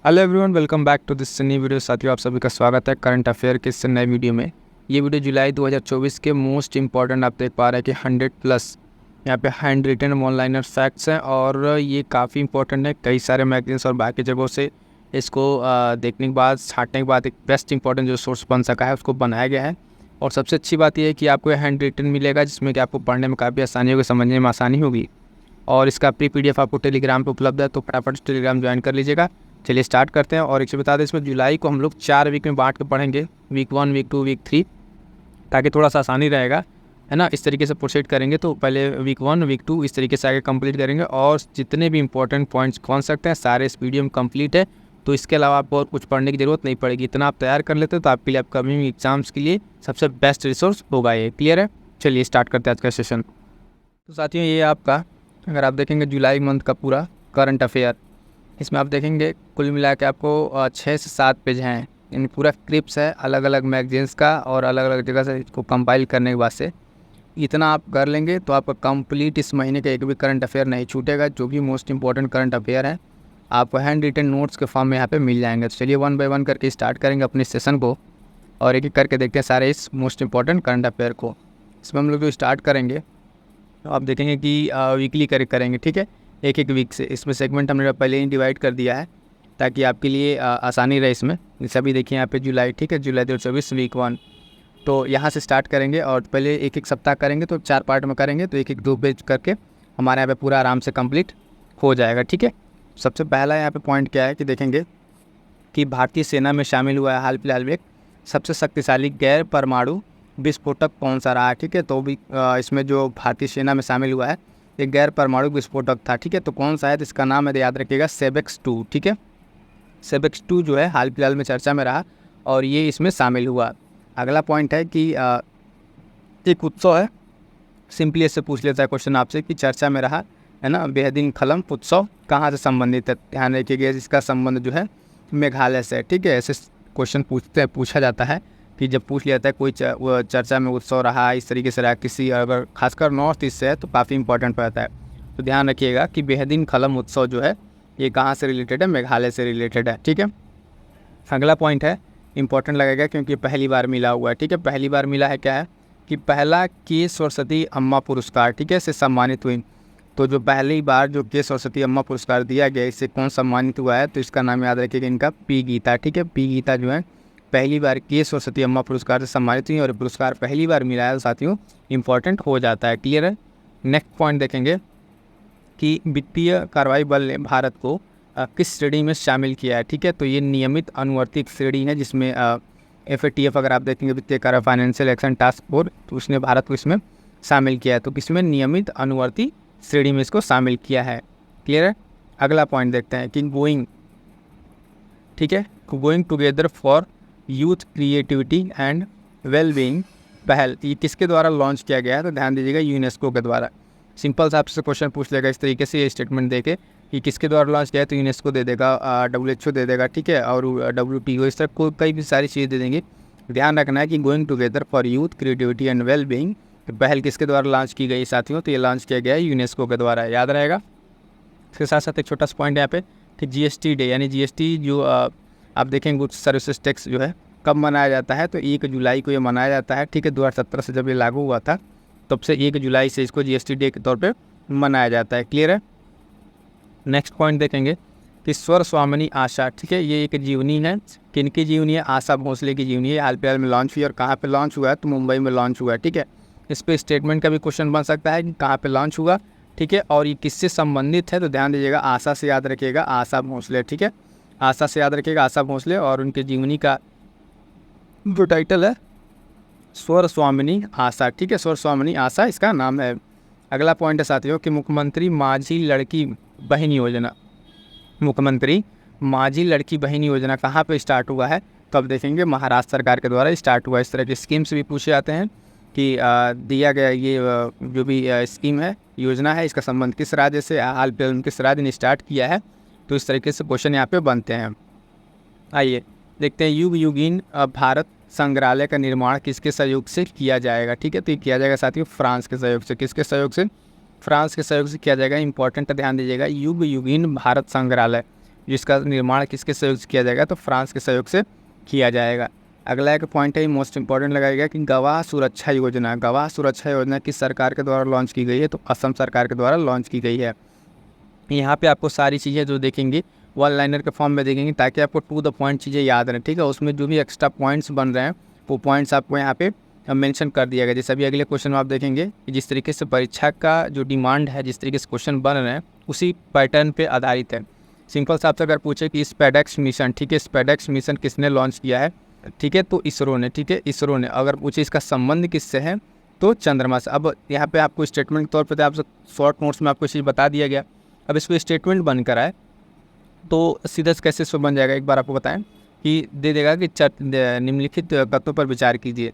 Hello everyone, welcome back to this new video. साथियों, आप सभी का स्वागत है करंट अफेयर के इस नए वीडियो में। ये वीडियो जुलाई 2024 के मोस्ट इंपॉर्टेंट आप देख पा रहे हैं कि 100 प्लस यहाँ पे hand written one liner facts हैं और ये काफ़ी इंपॉर्टेंट है। कई सारे मैगजीन्स और बाकी जगहों से इसको देखने के बाद, छाँटने के बाद एक बेस्ट इंपॉर्टेंट जो सोर्स बन सका है उसको बनाया गया है। और सबसे अच्छी बात यह है कि आपको हैंड रिटन मिलेगा, जिसमें कि आपको पढ़ने में काफ़ी आसानी होगी, समझने में आसानी होगी। और इसका प्री PDF आपको टेलीग्राम पे उपलब्ध है, तो फटाफट टेलीग्राम ज्वाइन कर लीजिएगा। चलिए स्टार्ट करते हैं। और एक चीज़ बता दें, इसमें जुलाई को हम लोग 4 वीक में बांट के पढ़ेंगे, वीक 1, वीक 2, वीक 3, ताकि थोड़ा सा आसानी रहेगा, है ना। इस तरीके से प्रोसीड करेंगे तो पहले वीक 1, वीक 2 इस तरीके से आगे कंप्लीट करेंगे। और जितने भी इंपॉर्टेंट पॉइंट्स कौन सकते हैं सारे इस वीडियो में कंप्लीट है, तो इसके अलावा आपको और कुछ पढ़ने की ज़रूरत नहीं पड़ेगी। इतना आप तैयार कर लेते हो तो आपके लिए अपकमिंग एग्जाम्स के लिए सबसे बेस्ट रिसोर्स होगा ये। क्लियर है? चलिए स्टार्ट करते हैं आज का सेशन। तो साथियों, ये आपका अगर आप देखेंगे जुलाई मंथ का पूरा करंट अफेयर, इसमें आप देखेंगे कुल मिला के आपको 6 से 7 पेज हैं। यानी पूरा क्लिप्स है अलग अलग मैगजीन्स का और अलग अलग जगह से इसको कंपाइल करने के बाद से इतना आप कर लेंगे तो आपका कंप्लीट इस महीने का एक भी करंट अफेयर नहीं छूटेगा। जो भी मोस्ट इंपॉर्टेंट करंट अफेयर है आपको हैंड रिटन नोट्स के फॉर्म में यहाँ पे मिल जाएंगे। तो चलिए 1 बाय 1 करके स्टार्ट करेंगे अपने सेशन को और एक एक करके देखते हैं सारे इस मोस्ट इंपॉर्टेंट करंट अफेयर को। इसमें हम लोग जो स्टार्ट करेंगे तो आप देखेंगे कि वीकली करेंगे, ठीक है, एक एक वीक से। इसमें सेगमेंट हमने पहले ही डिवाइड कर दिया है ताकि आपके लिए आसानी रहे इसमें। जैसे अभी देखिए यहाँ पे जुलाई, ठीक है, जुलाई 2024 वीक 1, तो यहाँ से स्टार्ट करेंगे और पहले एक एक सप्ताह करेंगे तो 4 पार्ट में करेंगे, तो एक एक 2 पेज करके हमारे यहाँ पे पूरा आराम से कंप्लीट हो जाएगा, ठीक है। सबसे पहला यहाँ पे पॉइंट क्या है कि देखेंगे कि भारतीय सेना में शामिल हुआ है हाल फिलहाल में एक सबसे शक्तिशाली गैर परमाणु विस्फोटक कौन सा रहा है, ठीक है। तो भी इसमें जो भारतीय सेना में शामिल हुआ है एक गैर परमाणु विस्फोटक था, ठीक है। तो कौन सा है, तो इसका नाम है, याद रखिएगा, सेबेक्स 2, ठीक है। सेबेक्स 2 जो है हाल फिलहाल में चर्चा में रहा और ये इसमें शामिल हुआ। अगला पॉइंट है कि एक उत्सव है, सिंपली इससे पूछ लेता है क्वेश्चन आपसे कि चर्चा में रहा है ना, बेहदीन खलम उत्सव कहाँ से संबंधित है। ध्यान रखिएगा इसका संबंध जो है मेघालय से, ठीक है। ऐसे क्वेश्चन पूछा जाता है कि जब पूछ लिया जाता है कोई चर्चा में उत्सव रहा, इस तरीके से रहा, किसी अगर खासकर नॉर्थ ईस्ट से है तो काफ़ी इंपॉर्टेंट रहता है। तो ध्यान रखिएगा कि बेहदीन खलम उत्सव जो है ये कहाँ से रिलेटेड है, मेघालय से रिलेटेड है, ठीक है। अगला पॉइंट है, इंपॉर्टेंट लगेगा क्योंकि पहली बार मिला हुआ है, ठीक है। पहली बार मिला है क्या है कि पहला के सरस्वती अम्मा पुरस्कार, ठीक है, से सम्मानित हुई। तो जो पहली बार जो के सरस्वती अम्मा पुरस्कार दिया गया, इससे कौन सम्मानित हुआ है, तो इसका नाम याद रखिएगा, इनका पी गीता, ठीक है। पी गीता जो है पहली बार के सरस्वती अम्मा पुरस्कार से सम्मानित हुई और पुरस्कार पहली बार मिला है, तो साथियों इंपॉर्टेंट हो जाता है। क्लियर है? नेक्स्ट पॉइंट देखेंगे कि वित्तीय कार्रवाई बल ने भारत को किस श्रेणी में शामिल किया है, ठीक है। तो ये नियमित अनुवर्ती श्रेणी है जिसमें FATF अगर आप देखेंगे, वित्तीय कार्य फाइनेंशियल एक्शन टास्क फोर्स, तो उसने भारत को इसमें शामिल किया है। तो किसमें, नियमित अनुवर्ती श्रेणी में इसको शामिल किया है। क्लियर है? अगला पॉइंट देखते हैं कि गोइंग, ठीक है, going together for youth creativity and wellbeing पहल ये किसके द्वारा लॉन्च किया गया है, तो ध्यान दीजिएगा यूनेस्को के द्वारा। सिंपल सा आपसे क्वेश्चन पूछ लेगा इस तरीके से, ये स्टेटमेंट देके कि किसके द्वारा लॉन्च किया है, तो यूनेस्को दे देगा, WHO दे देगा, ठीक है, और WTO, इस तरह कई भी सारी चीज़ें दे देंगे। ध्यान रखना है कि going together for youth creativity and wellbeing पहल किसके द्वारा लॉन्च की गई साथियों, तो ये लॉन्च किया गया है यूनेस्को के द्वारा, याद रहेगा। इसके साथ साथ एक छोटा सा पॉइंट यहाँ पे कि GST डे, यानी GST जो आप देखेंगे गुड्स सर्विसेज टैक्स जो है कब मनाया जाता है, तो 1 जुलाई को ये मनाया जाता है, ठीक है। 2017 से जब ये लागू हुआ था तब से 1 जुलाई से इसको GST डे के तौर पे मनाया जाता है। क्लियर है? नेक्स्ट पॉइंट देखेंगे कि स्वर स्वामिनी आशा, ठीक है, ये एक जीवनी है, किनकी जीवनी है, आशा भोसले की जीवनी है। हाल फिलहाल में लॉन्च हुई और कहाँ पे लॉन्च हुआ है, तो मुंबई में लॉन्च हुआ है, ठीक है। इस पर स्टेटमेंट का भी क्वेश्चन बन सकता है कि कहाँ पे लॉन्च हुआ, ठीक है, और ये किससे संबंधित है, तो ध्यान दीजिएगा आशा से याद रखिएगा, आशा भोसले, ठीक है, आशा से याद रखिएगा, आशा भोसले। और उनकी जीवनी का जो टाइटल है स्वर स्वामिनी आशा, ठीक है, स्वर स्वामिनी आशा इसका नाम है। अगला पॉइंट है साथियों कि मुख्यमंत्री माझी लड़की बहन योजना, मुख्यमंत्री माझी लड़की बहन योजना कहाँ पे स्टार्ट हुआ है, तो अब देखेंगे महाराष्ट्र सरकार के द्वारा स्टार्ट हुआ। इस तरह के स्कीम्स भी पूछे जाते हैं कि दिया गया ये जो भी स्कीम है, योजना है, इसका संबंध किस राज्य से, हाल फिलहाल किस राज्य ने स्टार्ट किया है, तो इस तरीके से क्वेश्चन यहाँ पे बनते हैं। आइए देखते हैं, युग युगीन भारत संग्रहालय का निर्माण किसके सहयोग से किया जाएगा, ठीक है। तो ये किया जाएगा साथियों फ्रांस के सहयोग से। किसके सहयोग से? फ्रांस के सहयोग से किया जाएगा। इंपॉर्टेंट ध्यान दीजिएगा, युग युगीन भारत संग्रहालय जिसका निर्माण किसके सहयोग से किया जाएगा, तो फ्रांस के सहयोग से किया जाएगा। अगला एक पॉइंट है मोस्ट इंपॉर्टेंट लगाएगा कि गवाह सुरक्षा योजना। गवाह सुरक्षा योजना किस सरकार के द्वारा लॉन्च की गई है, तो असम सरकार के द्वारा लॉन्च की गई है। यहाँ पे आपको सारी चीज़ें जो देखेंगे वन लाइनर के फॉर्म में देखेंगे, ताकि आपको टू द पॉइंट चीज़ें याद रहें, ठीक है। उसमें जो भी एक्स्ट्रा पॉइंट्स बन रहे हैं वो पॉइंट्स आपको यहाँ पे मेंशन कर दिया गया। जैसे अभी अगले क्वेश्चन में आप देखेंगे कि जिस तरीके से परीक्षा का जो डिमांड है, जिस तरीके से क्वेश्चन बन रहे हैं उसी पैटर्न पे आधारित है। सिंपल सा आपसे अगर पूछे कि स्पेडेक्स मिशन, ठीक है, स्पेडेक्स मिशन किसने लॉन्च किया है, ठीक है, तो इसरो ने, ठीक है, इसरो ने। अगर पूछे इसका संबंध किससे है, तो चंद्रमा से। अब यहाँ पे आपको स्टेटमेंट के तौर पर आपसे शॉर्ट नोट्स में आपको चीज़ बता दिया गया। अब इसको स्टेटमेंट बनकर आए तो सीधा कैसे इसको बन जाएगा, एक बार आपको बताएं कि दे देगा कि निम्नलिखित तत्वों पर विचार कीजिए।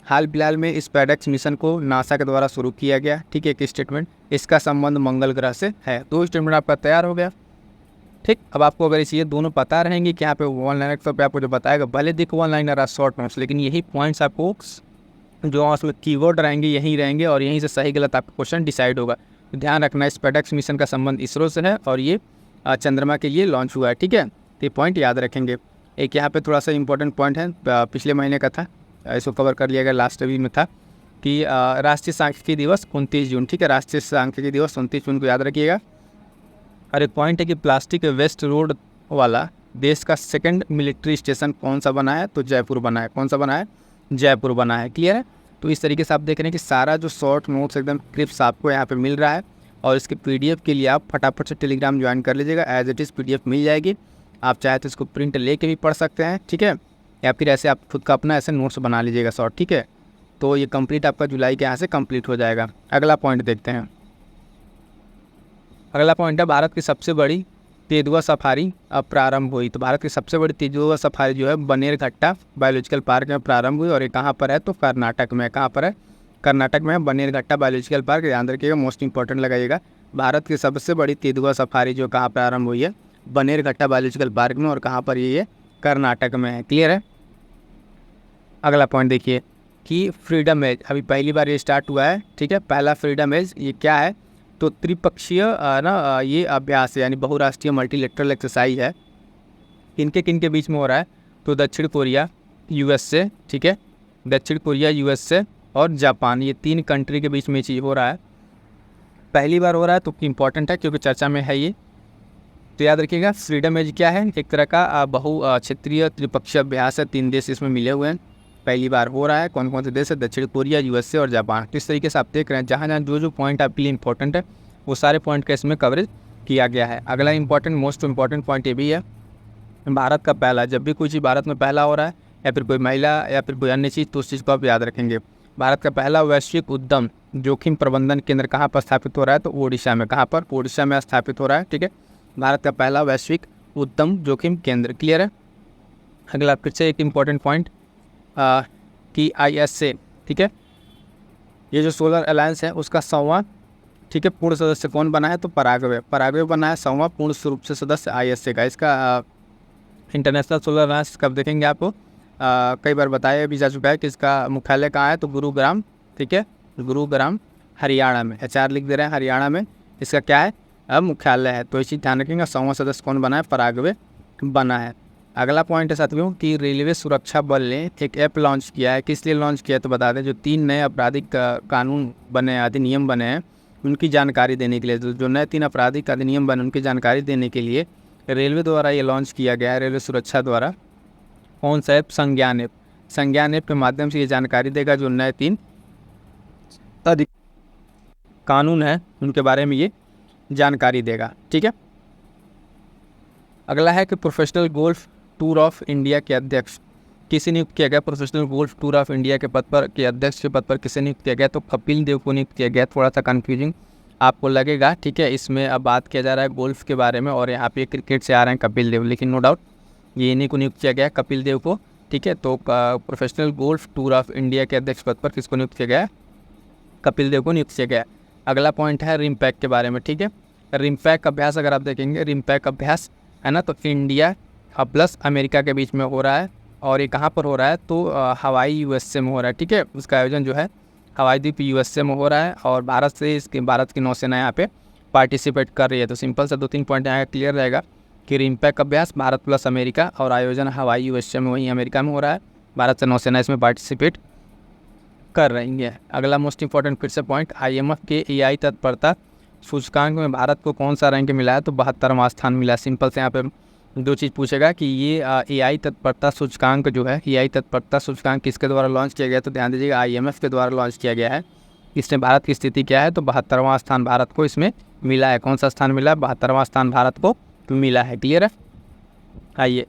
हाल फिलहाल में इस स्पेडेक्स मिशन को नासा के द्वारा शुरू किया गया, ठीक है, एक स्टेटमेंट। इसका संबंध मंगल ग्रह से है, दो स्टेटमेंट आपका तैयार हो गया, ठीक। अब आपको अगर ये दोनों पता रहेंगे कि यहाँ पे वन लाइनर के तौर पर आपको जो बताएगा, भले देखो वन लाइनर शॉर्ट नोट्स, लेकिन यही पॉइंट्स आपको जो उसमें कीवर्ड रहेंगे यही रहेंगे और यहीं से सही गलत आपका क्वेश्चन डिसाइड होगा। तो ध्यान रखना, स्पेडेक्स मिशन का संबंध इसरो से है और ये चंद्रमा के लिए लॉन्च हुआ है, ठीक है। तो ये पॉइंट याद रखेंगे। एक यहाँ पे थोड़ा सा इंपॉर्टेंट पॉइंट है, पिछले महीने का था, इसको कवर कर लिया गया, लास्ट अभी में था कि राष्ट्रीय सांख्यिकी दिवस 29 जून, ठीक है, राष्ट्रीय सांख्यिकी दिवस 29 जून को याद रखिएगा। और एक पॉइंट है कि प्लास्टिक वेस्ट रोड वाला देश का सेकंड मिलिट्री स्टेशन कौन सा बना है, तो जयपुर बना है। कौन सा बना है, जयपुर बना है, क्लियर है। तो इस तरीके से आप देख रहे हैं कि सारा जो शॉर्ट नोट्स एकदम क्लिप्स आपको यहाँ पे मिल रहा है। और इसके पीडीएफ के लिए आप फटाफट से टेलीग्राम ज्वाइन कर लीजिएगा, एज इट इज़ पीडीएफ मिल जाएगी। आप चाहे तो इसको प्रिंट लेके भी पढ़ सकते हैं, ठीक है, या फिर ऐसे आप खुद का अपना ऐसे नोट्स बना लीजिएगा शॉर्ट, ठीक है। तो ये कंप्लीट आपका जुलाई के यहाँ से कंप्लीट हो जाएगा। अगला पॉइंट देखते हैं। अगला पॉइंट है भारत की सबसे बड़ी तेंदुआ सफारी अब प्रारंभ हुई। तो भारत की सबसे बड़ी तेंदुआ सफारी जो है बनेरघट्टा बायोलॉजिकल पार्क में प्रारंभ हुई और ये कहाँ पर है, तो कर्नाटक में। कहाँ पर है, कर्नाटक में है बनेरघट्टा बायोलॉजिकल पार्क। ध्यान रखिएगा, मोस्ट इंपॉर्टेंट लगाइएगा। भारत की सबसे बड़ी तेंदुआ सफारी जो कहाँ प्रारंभ हुई है, बनेरघट्टा बायोलॉजिकल पार्क में, और कहाँ पर ये कर्नाटक में है, क्लियर है। अगला पॉइंट देखिए कि फ्रीडम एज अभी पहली बार ये स्टार्ट हुआ है, ठीक है। पहला फ्रीडम एज ये क्या है, तो त्रिपक्षीय ये अभ्यास है, यानी बहुराष्ट्रीय मल्टीलेटरल एक्सरसाइज है। किनके किनके बीच में हो रहा है, तो दक्षिण कोरिया यूएसए, ठीक है, दक्षिण कोरिया यूएसए और जापान, ये 3 कंट्री के बीच में चीज़ हो रहा है। पहली बार हो रहा है तो इम्पॉर्टेंट है क्योंकि चर्चा में है ये। तो याद रखिएगा फ्रीडम एज क्या है, एक तरह का बहु क्षेत्रीय त्रिपक्षीय अभ्यास है। 3 देश इसमें मिले हुए हैं, पहली बार हो रहा है। कौन कौन से देश है, दक्षिण कोरिया, यूएसए और जापान। तो इस तरीके से आप देख रहे हैं जहाँ जहाँ जो पॉइंट आपके लिए इंपॉर्टेंट है वो सारे पॉइंट का इसमें कवरेज किया गया है। अगला इंपॉर्टेंट मोस्ट इंपॉर्टेंट पॉइंट ये भी है, भारत का पहला, जब भी कोई चीज़ भारत में पहला हो रहा है या फिर कोई महिला या फिर कोई अन्य चीज़, तो उस चीज़ को आप याद रखेंगे। भारत का पहला वैश्विक उद्यम जोखिम प्रबंधन केंद्र कहाँ पर स्थापित हो रहा है, तो ओडिशा में। कहाँ पर, ओडिशा में स्थापित हो रहा है, ठीक है। भारत का पहला वैश्विक उद्यम जोखिम केंद्र, क्लियर है। अगला फिर से एक इम्पॉर्टेंट पॉइंट कि ISA, ठीक है, ये जो सोलर अलायंस है उसका 100वां, ठीक है, पूर्ण सदस्य कौन बना है, तो पराग्वे। पराग्वे बना है 100वां पूर्ण रूप से सदस्य ISA का। इसका इंटरनेशनल सोलर अलायंस कब देखेंगे आपको, कई बार बताया भी जा चुका है कि इसका मुख्यालय कहाँ है, तो गुरुग्राम, ठीक है, गुरुग्राम हरियाणा में। HR लिख दे रहे हैं, हरियाणा में इसका क्या है, अब मुख्यालय है। तो इसी ध्यान रखेंगे, 100वां सदस्य कौन बना है, पराग्वे बना है। अगला पॉइंट है साथियों कि रेलवे सुरक्षा बल ने एक ऐप लॉन्च किया है। किस लिए लॉन्च किया है, तो बता दें, जो 3 नए आपराधिक कानून बने, अधिनियम बने हैं, उनकी जानकारी देने के लिए, जो नए 3 आपराधिक अधिनियम बने उनकी जानकारी देने के लिए रेलवे द्वारा ये लॉन्च किया गया है, रेलवे सुरक्षा द्वारा। कौन सा ऐप, संज्ञान ऐप। संज्ञान ऐप के माध्यम से ये जानकारी देगा जो नए 3 कानून हैं उनके बारे में ये जानकारी देगा, ठीक है। अगला है कि professional golf tour of India के अध्यक्ष किसे नियुक्त किया गया। Professional golf tour of India के पद पर, के अध्यक्ष के पद पर किसे नियुक्त किया गया, तो कपिल देव को नियुक्त किया गया। थोड़ा सा कन्फ्यूजिंग आपको लगेगा, ठीक है। इसमें अब बात किया जा रहा है गोल्फ के बारे में और यहाँ पे क्रिकेट से आ रहे हैं कपिल देव, लेकिन नो डाउट ये इन्हीं को नियुक्त किया गया, कपिल देव को, ठीक है। तो professional golf tour of India के अध्यक्ष पद पर किसको नियुक्त किया गया, कपिल देव को नियुक्त किया गया। अगला पॉइंट है रिमपैक के बारे में, ठीक है। रिमपैक अभ्यास अगर आप देखेंगे, रिमपैक अभ्यास है ना, तो इंडिया प्लस अमेरिका के बीच में हो रहा है और ये कहाँ पर हो रहा है, तो हवाई USA में हो रहा है, ठीक है। उसका आयोजन जो है हवाई द्वीप USA में हो रहा है और भारत की नौसेना यहाँ पे पार्टिसिपेट कर रही है। तो सिंपल सा 2-3 पॉइंट यहाँ क्लियर रहेगा कि रिम्पैक अभ्यास भारत प्लस अमेरिका, और आयोजन हवाई यूएसए में वहीं अमेरिका में हो रहा है। भारत से नौसेना इसमें पार्टिसिपेट कर रही है। अगला मोस्ट इंपॉर्टेंट फिर से पॉइंट, IMF के AI तत्परता सूचकांक में भारत को कौन सा रैंक मिला है? तो 72वां स्थान मिला है। सिंपल से यहाँ पे दो चीज़ पूछेगा कि ये AI तत्परता सूचकांक जो है, AI तत्परता सूचकांक किसके द्वारा लॉन्च किया गया? तो ध्यान दीजिएगा IMF के द्वारा लॉन्च किया गया है। इसमें भारत की स्थिति क्या है? तो 72वां स्थान भारत को इसमें मिला है। कौन सा स्थान मिला है? 72वां स्थान भारत को मिला है। क्लियर है? आइए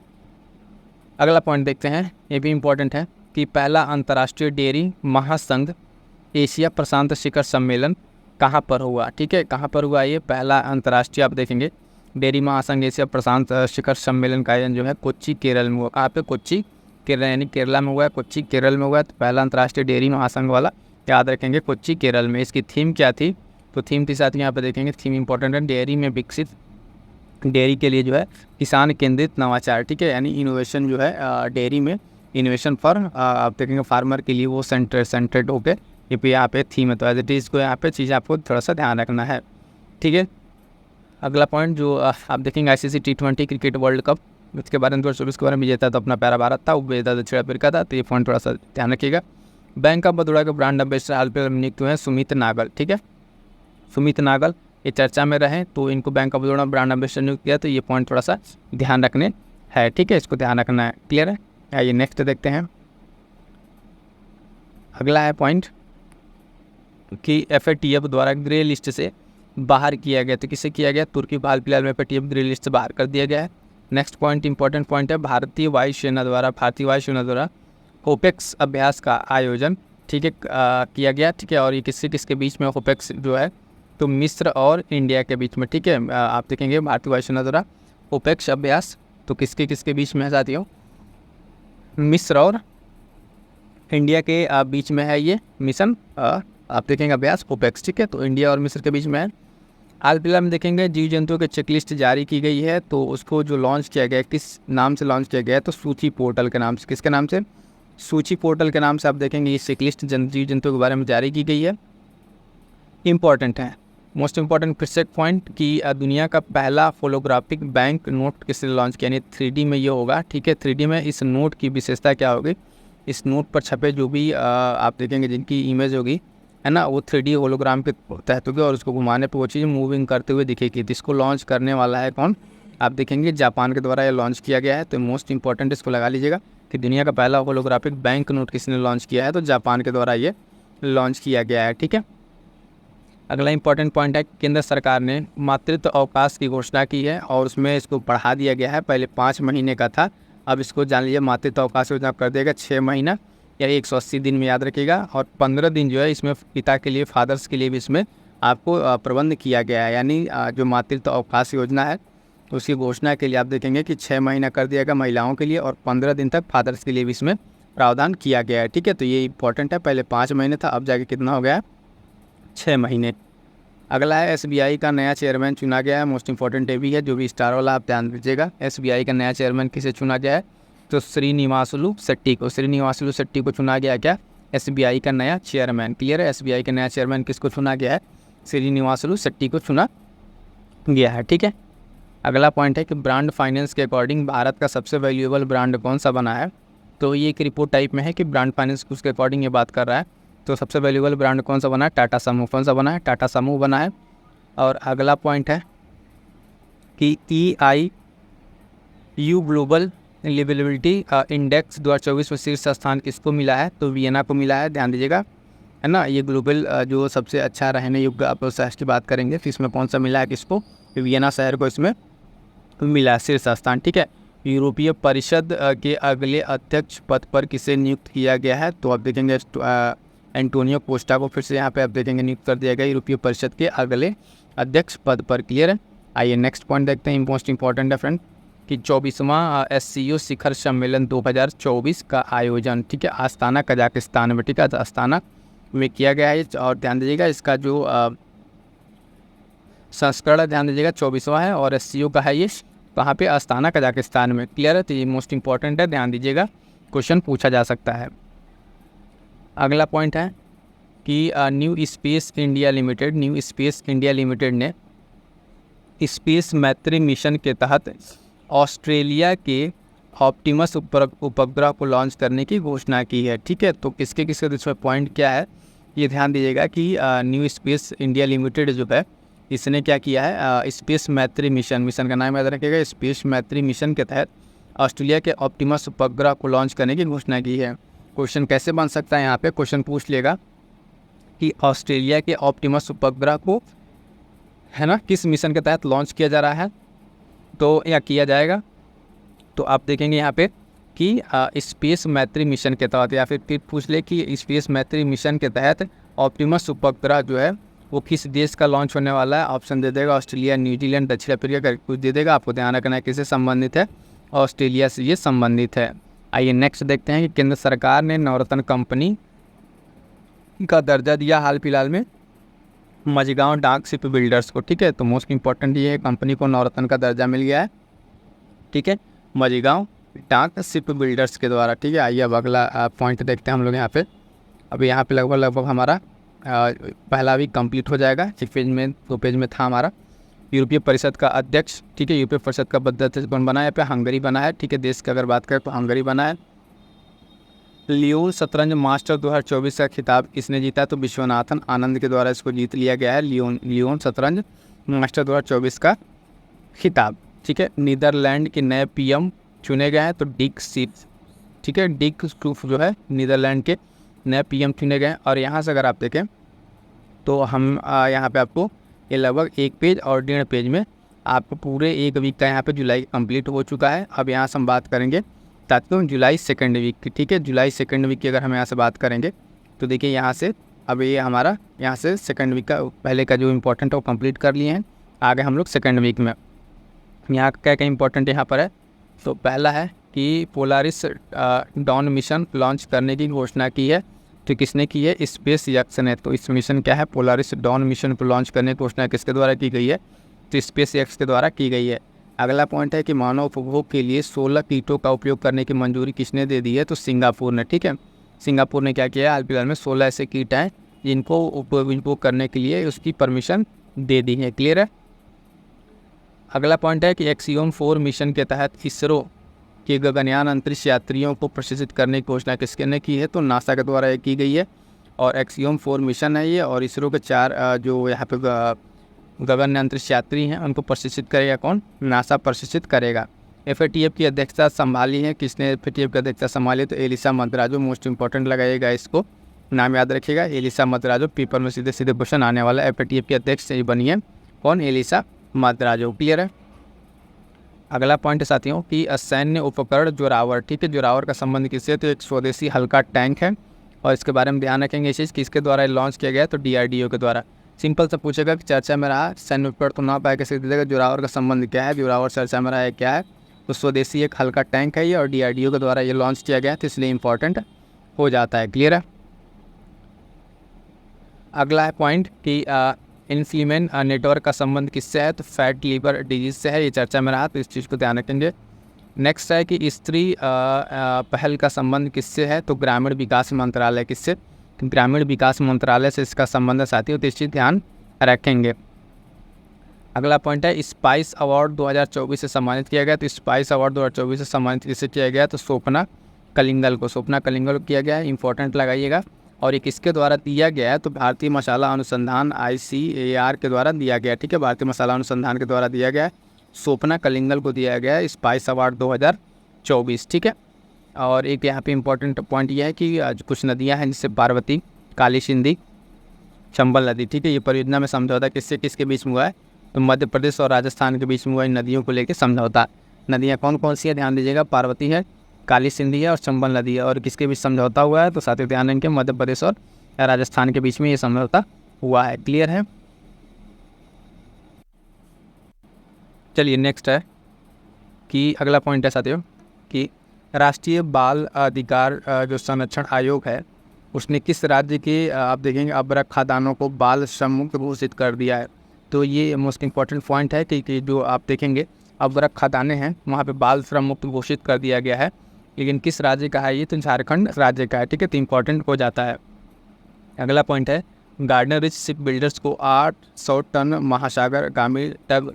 अगला पॉइंट देखते हैं, ये भी इम्पोर्टेंट है कि पहला अंतर्राष्ट्रीय डेयरी महासंघ एशिया प्रशांत शिखर सम्मेलन कहाँ पर हुआ? ठीक है, कहाँ पर हुआ? ये पहला अंतर्राष्ट्रीय आप देखेंगे डेयरी महासंघ एशिया प्रशांत शिखर सम्मेलन का आयोजन जो है कोच्चि केरल में हुआ। कहाँ पे? कोच्चि केरल, यानी केरला में हुआ है, कोच्चि केरल में हुआ है। तो पहला अंतर्राष्ट्रीय डेयरी महासंघ वाला याद रखेंगे कोच्चि केरल में। इसकी थीम क्या थी? तो थीम के साथ यहाँ पर देखेंगे, थीम इंपॉर्टेंट है, डेयरी में विकसित, डेयरी के लिए जो है किसान केंद्रित नवाचार। ठीक है, यानी इनोवेशन जो है डेयरी में इनोवेशन फॉर आप देखेंगे फार्मर के लिए वो सेंट्रेड होकर ये पे यहाँ पे थीम है। तो एज इट इज़ को यहाँ पे चीज़ आपको थोड़ा सा ध्यान रखना है। ठीक है, अगला पॉइंट जो आप देखेंगे ICC T20 cricket world cup, इसके बारे में 2024 के बारे में विजेता तो अपना प्यारा भारत था, उपविजेता दक्षिण अफ्रीका था। तो ये पॉइंट थोड़ा सा ध्यान रखिएगा। बैंक ऑफ बड़ौदा के ब्रांड एम्बेसडर हाल फिलहाल नियुक्त हुए हैं सुमित नागल। ठीक है, सुमित नागल ये चर्चा में रहे तो इनको bank of Baroda brand ambassador नियुक्त किया। तो ये पॉइंट थोड़ा सा ध्यान रखने है। ठीक है, इसको ध्यान रखना है। क्लियर है? आइए नेक्स्ट देखते हैं। अगला है पॉइंट कि FATF द्वारा ग्रे लिस्ट से बाहर किया गया। तो किसे किया गया? तुर्की को हाल फिलहाल में FATF ग्रे लिस्ट से बाहर कर दिया गया है। नेक्स्ट पॉइंट इंपॉर्टेंट पॉइंट है, भारतीय वायुसेना द्वारा होपेक्स अभ्यास का आयोजन, ठीक है, किया गया। ठीक है, और ये किससे किसके बीच में? होपेक्स जो है तो मिस्र और इंडिया के बीच में। ठीक है, आप देखेंगे भारतीय वायुसेना द्वारा होपेक्स अभ्यास तो किसके किसके बीच में है साथियों? मिस्र और इंडिया के बीच में है ये मिशन, आप देखेंगे अभ्यास होपेक्स। ठीक है, तो इंडिया और मिस्र के बीच में है। हाल फिलहाल में देखेंगे जीव जंतुओं की चेकलिस्ट जारी की गई है। तो उसको जो लॉन्च किया गया, किस नाम से लॉन्च किया गया है? तो सूची पोर्टल के नाम से। किसके नाम से? सूची पोर्टल के नाम से आप देखेंगे ये चेकलिस्ट जीव जंतुओं के बारे में जारी की गई है। इंपॉर्टेंट है, मोस्ट इंपॉर्टेंट फिर से पॉइंट कि दुनिया का पहला फोटोग्राफिक बैंक नोट किसने लॉन्च किया? यानी 3D में ये होगा। ठीक है, 3D में इस नोट की विशेषता क्या होगी? इस नोट पर छपे जो भी आप देखेंगे जिनकी इमेज होगी है ना, वो 3D होलोग्राम के तहत होगी और उसको घुमाने पे वो चीज़ मूविंग करते हुए दिखेगी। तो इसको लॉन्च करने वाला है कौन? आप देखेंगे जापान के द्वारा ये लॉन्च किया गया है। तो मोस्ट इंपॉर्टेंट इसको लगा लीजिएगा कि दुनिया का पहला होलोग्राफिक बैंक नोट किसने लॉन्च किया है? तो जापान के द्वारा ये लॉन्च किया गया है। ठीक है, अगला इंपॉर्टेंट पॉइंट है, केंद्र सरकार ने मातृत्व अवकाश की घोषणा की है और उसमें इसको बढ़ा दिया गया है। पहले 5 महीने का था, अब इसको जान लीजिए मातृत्व अवकाश योजना कर देगा 6 महीना या 180 दिन में, याद रखिएगा। और 15 दिन जो है इसमें पिता के लिए, फादर्स के लिए भी इसमें आपको प्रबंध किया गया है। यानी जो मातृत्व अवकाश योजना है उसकी घोषणा के लिए आप देखेंगे कि 6 महीना कर दिया गया महिलाओं के लिए और 15 दिन तक फादर्स के लिए भी इसमें प्रावधान किया गया है। ठीक है, तो ये इंपॉर्टेंट है। पहले 5 महीने था, अब जाके कितना हो गया है? 6 महीने। अगला है SBI का नया चेयरमैन चुना गया है। मोस्ट इंपॉर्टेंट ये भी है, जो भी स्टार वाला आप ध्यान दीजिएगा। SBI का नया चेयरमैन किसे चुना गया है? तो श्रीनिवासुलु शेट्टी को। श्रीनिवासुलु शेट्टी को चुना गया क्या? SBI का नया चेयरमैन। क्लियर है? SBI का नया चेयरमैन किसको चुना गया है? श्रीनिवासुलु शेट्टी को चुना गया है। ठीक है, अगला पॉइंट है कि ब्रांड फाइनेंस के अकॉर्डिंग भारत का सबसे वैल्यूएबल ब्रांड कौन सा बना है? तो ये एक रिपोर्ट टाइप में है कि ब्रांड फाइनेंस उसके अकॉर्डिंग ये बात कर रहा है। तो सबसे वैल्यूएबल ब्रांड कौन सा बना है? टाटा समूह। कौन सा बना है? टाटा समूह बना है। और अगला पॉइंट है कि EIU ग्लोबल लिवेबिलिटी इंडेक्स 2024 में शीर्ष स्थान किसको मिला है? तो वियना को मिला है। ध्यान दीजिएगा, है ना, ये ग्लोबल जो सबसे अच्छा रहने योग्य आप शहर की बात करेंगे तो इसमें कौन सा मिला है किसको? वियना शहर को इसमें मिला है शीर्ष स्थान। ठीक है, यूरोपीय परिषद के अगले अध्यक्ष पद पर किसे नियुक्त किया गया है? तो आप देखेंगे एंटोनियो कोस्टा को फिर से यहाँ पे आप देखेंगे नियुक्त कर दिया गया यूरोपीय परिषद के अगले अध्यक्ष पद पर। क्लियर है? आइए नेक्स्ट पॉइंट देखते हैं, मोस्ट इंपॉर्टेंट है फ्रेंड, कि 24वां SCO शिखर सम्मेलन 2024 का आयोजन, ठीक है, आस्ताना कजाकिस्तान में, ठीक है, आस्ताना में किया गया है। और ध्यान दीजिएगा इसका जो संस्करण ध्यान दीजिएगा 24वां है और SCO का है ये कहाँ पे? आस्ताना कजाकिस्तान में। क्लियर है? तो ये मोस्ट इंपॉर्टेंट है, ध्यान दीजिएगा, क्वेश्चन पूछा जा सकता है। अगला पॉइंट है कि न्यू स्पेस इंडिया लिमिटेड ने स्पेस मैत्री मिशन के तहत ऑस्ट्रेलिया के ऑप्टिमस उपग्रह को लॉन्च करने की घोषणा की है। ठीक है, तो किसके किसके इसमें पॉइंट क्या है ये ध्यान दीजिएगा कि न्यू स्पेस इंडिया लिमिटेड जो है इसने क्या किया है, स्पेस मैत्री मिशन का नाम याद रखिएगा। स्पेस मैत्री मिशन के तहत ऑस्ट्रेलिया के ऑप्टिमस उपग्रह को लॉन्च करने की घोषणा की है। क्वेश्चन कैसे बन सकता है, यहाँ पे क्वेश्चन पूछ लेगा कि ऑस्ट्रेलिया के ऑप्टिमस उपग्रह को है ना किस मिशन के तहत लॉन्च किया जा रहा है तो या किया जाएगा। तो आप देखेंगे यहाँ पे कि स्पेस मैत्री मिशन के तहत, या फिर पूछ ले कि स्पेस मैत्री मिशन के तहत ऑप्टिमस उपग्रह जो है वो किस देश का लॉन्च होने वाला है। ऑप्शन दे देगा ऑस्ट्रेलिया, न्यूजीलैंड, दक्षिण अफ्रीका का कुछ दे देगा। आपको ध्यान रखना है किससे संबंधित है, ऑस्ट्रेलिया से ये संबंधित है। आइए नेक्स्ट देखते हैं कि केंद्र सरकार ने नवरत्न कंपनी का दर्जा दिया हाल फिलहाल में मझगांव डाक शिप बिल्डर्स को। ठीक है, तो मोस्ट इंपॉर्टेंट ये है कंपनी को नवरत्न का दर्जा मिल गया है। ठीक है, मझगांव डाक शिप बिल्डर्स के द्वारा। ठीक है, आइए अब अगला पॉइंट देखते हैं हम लोग यहाँ पे। अभी यहाँ पे लगभग हमारा पहला भी कंप्लीट हो जाएगा। एक पेज में 2 पेज में था हमारा यूरोपीय परिषद का अध्यक्ष। ठीक है, यूरोपीय परिषद का अध्यक्ष कौन बना है, यहाँ पे हंगरी बना है। ठीक है, देश की अगर बात करें तो हंगरी बना है। लियोन शतरंज मास्टर 2024 का खिताब किसने जीता, तो विश्वनाथन आनंद के द्वारा इसको जीत लिया गया है, लियोन शतरंज मास्टर 2024 का खिताब। ठीक है, नीदरलैंड के नए पीएम चुने गए हैं तो डिक सीप। ठीक है, डिक स्टूफ जो है नीदरलैंड के नए पीएम चुने गए हैं। और यहाँ से अगर आप देखें तो हम यहाँ पे आपको ये लगभग 1 पेज और 1.5 पेज में आपको पूरे 1 वीक का यहाँ पे जुलाई कंप्लीट हो चुका है। अब यहाँ से हम बात करेंगे ताकि जुलाई 2nd वीक की। ठीक है, जुलाई 2nd वीक की अगर हम यहाँ से बात करेंगे तो देखिए यहाँ से अब ये हमारा यहाँ से 2nd वीक का पहले का जो इम्पोर्टेंट है वो कंप्लीट कर लिए हैं। आगे हम लोग 2nd वीक में यहाँ क्या क्या इंपॉर्टेंट यहाँ पर है। तो पहला है कि पोलारिस डॉन मिशन लॉन्च करने की घोषणा की है। तो किसने की है, स्पेस एक्स ने। तो इस मिशन क्या है, पोलारिस डॉन मिशन को लॉन्च करने की घोषणा किसके द्वारा की गई है, तो स्पेस एक्स के द्वारा की गई है। अगला पॉइंट है कि मानव उपभोग के लिए 16 कीटों का उपयोग करने की मंजूरी किसने दे दी है, तो सिंगापुर ने। ठीक है, सिंगापुर ने क्या किया है, हाल फिलहाल में 16 ऐसे कीट हैं जिनको उपयोग करने के लिए उसकी परमिशन दे दी है। क्लियर है। अगला पॉइंट है कि एक्सियोम 4 मिशन के तहत इसरो के गगनयान अंतरिक्ष यात्रियों को प्रशिक्षित करने की घोषणा किसने की है, तो नासा के द्वारा ये की गई है। और एक्सियोम 4 मिशन है ये, और इसरो के 4 जो यहाँ पे गगन अंतरिक्ष यात्री हैं उनको प्रशिक्षित करेगा कौन, नासा प्रशिक्षित करेगा। FATF की अध्यक्षता संभाली है किसने, FATF की अध्यक्षता संभाली तो एलिसा मद्राजो। मोस्ट इंपॉर्टेंट लगाइएगा, इसको नाम याद रखिएगा, एलिसा मद्राजो। पेपर में सीधे सीधे क्वेश्चन आने वाला है। FATF की अध्यक्ष बनी है कौन, एलिसा मद्राजो। क्लियर है। अगला पॉइंट साथियों कि सैन्य उपकरण जोरावर। ठीक है, जोरावर का संबंध किससे, तो एक स्वदेशी हल्का टैंक है। और इसके बारे में ध्यान रखेंगे, इस चीज़ किसके द्वारा लॉन्च किया गया है, तो DRDO के द्वारा। सिंपल से पूछेगा कि चर्चा में रहा सैन्य उपकरण तो ना पाए कैसे दीजिएगा, जोरावर का संबंध क्या है, जोरावर चर्चा में रहा है क्या है, तो स्वदेशी एक हल्का टैंक है ये, और DRDO के द्वारा ये लॉन्च किया गया है, तो इसलिए इंपॉर्टेंट हो जाता है। क्लियर है। अगला है पॉइंट कि इन्फ्लेमेन नेटवर्क का संबंध किससे है, तो फैट लीवर डिजीज से है, ये चर्चा में रहा, तो इस चीज़ को ध्यान रखेंगे। नेक्स्ट है कि स्त्री पहल का संबंध किससे है, तो ग्रामीण विकास मंत्रालय किससे, ग्रामीण विकास मंत्रालय से इसका संबंध है साथियों, तो इस चीज़ ध्यान रखेंगे। अगला पॉइंट है स्पाइस अवार्ड 2024 से सम्मानित किया गया, तो स्पाइस अवार्ड 2024 से सम्मानित किससे किया गया, तो स्वप्ना कलिंगल को किया गया है, इंपॉर्टेंट लगाइएगा। और ये किसके द्वारा दिया गया है, तो भारतीय मसाला अनुसंधान ICAR के द्वारा दिया गया। ठीक है, भारतीय मसाला अनुसंधान के द्वारा दिया गया है, स्वप्ना कलिंगल को दिया गया है स्पाइस अवार्ड 2024। ठीक है, और एक यहाँ पे इंपॉर्टेंट पॉइंट ये है कि कुछ नदियाँ हैं जिससे पार्वती, काली सिंधी, चंबल नदी। ठीक है, ये परियोजना में समझौता किससे किसके बीच में हुआ है, तो मध्य प्रदेश और राजस्थान के बीच में हुआ इन नदियों को लेकर समझौता। नदियाँ कौन कौन सी है, ध्यान दीजिएगा, पार्वती है, काली सिंधी है और चंबल नदी है। और किसके बीच समझौता हुआ है, तो साथ ही ध्यान रखेंगे मध्य प्रदेश और राजस्थान के बीच में ये समझौता हुआ है। क्लियर है। चलिए नेक्स्ट है कि अगला पॉइंट है साथियों कि राष्ट्रीय बाल अधिकार जो संरक्षण आयोग है उसने किस राज्य के आप देखेंगे अभ्रक खादानों को बाल श्रम मुक्त घोषित कर दिया है। तो ये मोस्ट इंपॉर्टेंट पॉइंट है कि जो आप देखेंगे अभ्रक खादाने हैं वहाँ पे बाल श्रम मुक्त घोषित कर दिया गया है, लेकिन किस राज्य का है ये, तो झारखंड राज्य का है। ठीक है, तो इंपॉर्टेंट हो जाता है। अगला पॉइंट है गार्डनर रिच शिप बिल्डर्स को 800 टन महासागर गामी टग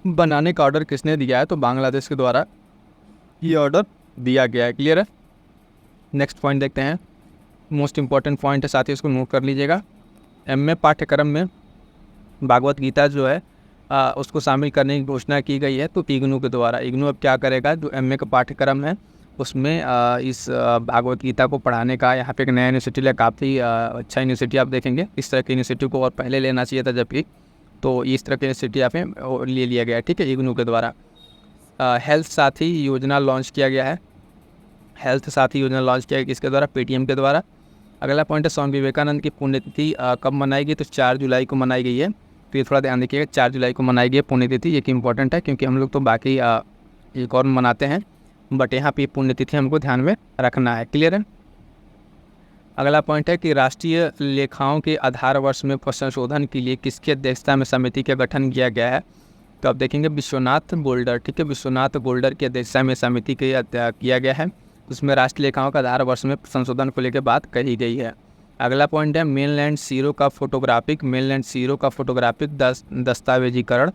बनाने का ऑर्डर किसने दिया है? तो बांग्लादेश के द्वारा ये ऑर्डर दिया गया है। क्लियर है? नेक्स्ट पॉइंट देखते हैं, मोस्ट इंपॉर्टेंट पॉइंट है, साथ ही इसको नोट कर लीजिएगा। एमए पाठ्यक्रम में भागवत गीता जो है उसको शामिल करने की घोषणा की गई है, तो इग्नू के द्वारा। इग्नू अब क्या करेगा, जो एमए का पाठ्यक्रम है उसमें इस भागवत गीता को पढ़ाने का यहाँ पे एक नया यूनिवर्सिटी है, काफ़ी अच्छा यूनिवर्सिटी आप देखेंगे। इस तरह की यूनिवर्सिटी को और पहले लेना चाहिए था जबकि, तो इस तरह की यूनिवर्सिटी यहाँ पे ले लिया गया है, ठीक है, इग्नू के द्वारा। हेल्थ साथी योजना लॉन्च किया गया है। हेल्थ साथी योजना लॉन्च किया गया किसके द्वारा? पेटीएम के द्वारा। अगला पॉइंट है, स्वामी विवेकानंद की पुण्यतिथि कब मनाई गई? तो 4 जुलाई को मनाई गई है। तो ये थोड़ा ध्यान रखिएगा, 4 जुलाई को मनाई गई है पुण्यतिथि। ये इंपॉर्टेंट है क्योंकि हम लोग तो बाकी एक और मनाते हैं, बट यहाँ पे पुण्यतिथि हमको ध्यान में रखना है। क्लियर है? अगला पॉइंट है कि राष्ट्रीय लेखाओं के आधार वर्ष में संशोधन के लिए किसकी अध्यक्षता में समिति का गठन किया गया है? तो आप देखेंगे विश्वनाथ गोल्डर, ठीक है, विश्वनाथ गोल्डर की अध्यक्षता में समिति किया गया है। उसमें राष्ट्रीय लेखाओं का आधार वर्ष में संशोधन को लेकर बात कही गई है। अगला पॉइंट है, मेनलैंड सीरो का फोटोग्राफिक दस्तावेजीकरण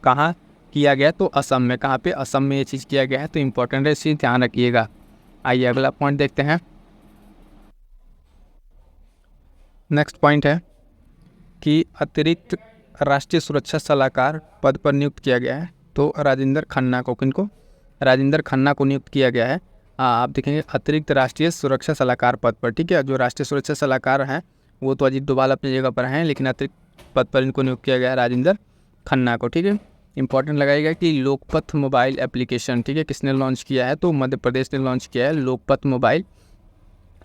कहाँ किया गया? तो असम में। कहाँ पे? असम में ये चीज़ किया गया है, तो इम्पोर्टेंट है, इस चीज़ ध्यान रखिएगा। आइए अगला पॉइंट देखते हैं। नेक्स्ट पॉइंट है कि अतिरिक्त राष्ट्रीय सुरक्षा सलाहकार पद पर नियुक्त किया गया है, तो राजेंद्र खन्ना को। किनको? राजेंद्र खन्ना को नियुक्त किया गया है। आप देखेंगे अतिरिक्त राष्ट्रीय सुरक्षा सलाहकार पद पर, ठीक है। जो राष्ट्रीय सुरक्षा सलाहकार हैं वो तो अजीत डोभाल अपनी जगह पर हैं, लेकिन अतिरिक्त पद पर इनको नियुक्त किया गया है राजेंद्र खन्ना को, ठीक है। इंपॉर्टेंट लगाएगा कि लोकपथ मोबाइल एप्लीकेशन, ठीक है, किसने लॉन्च किया है? तो मध्य प्रदेश ने लॉन्च किया है, लोकपथ मोबाइल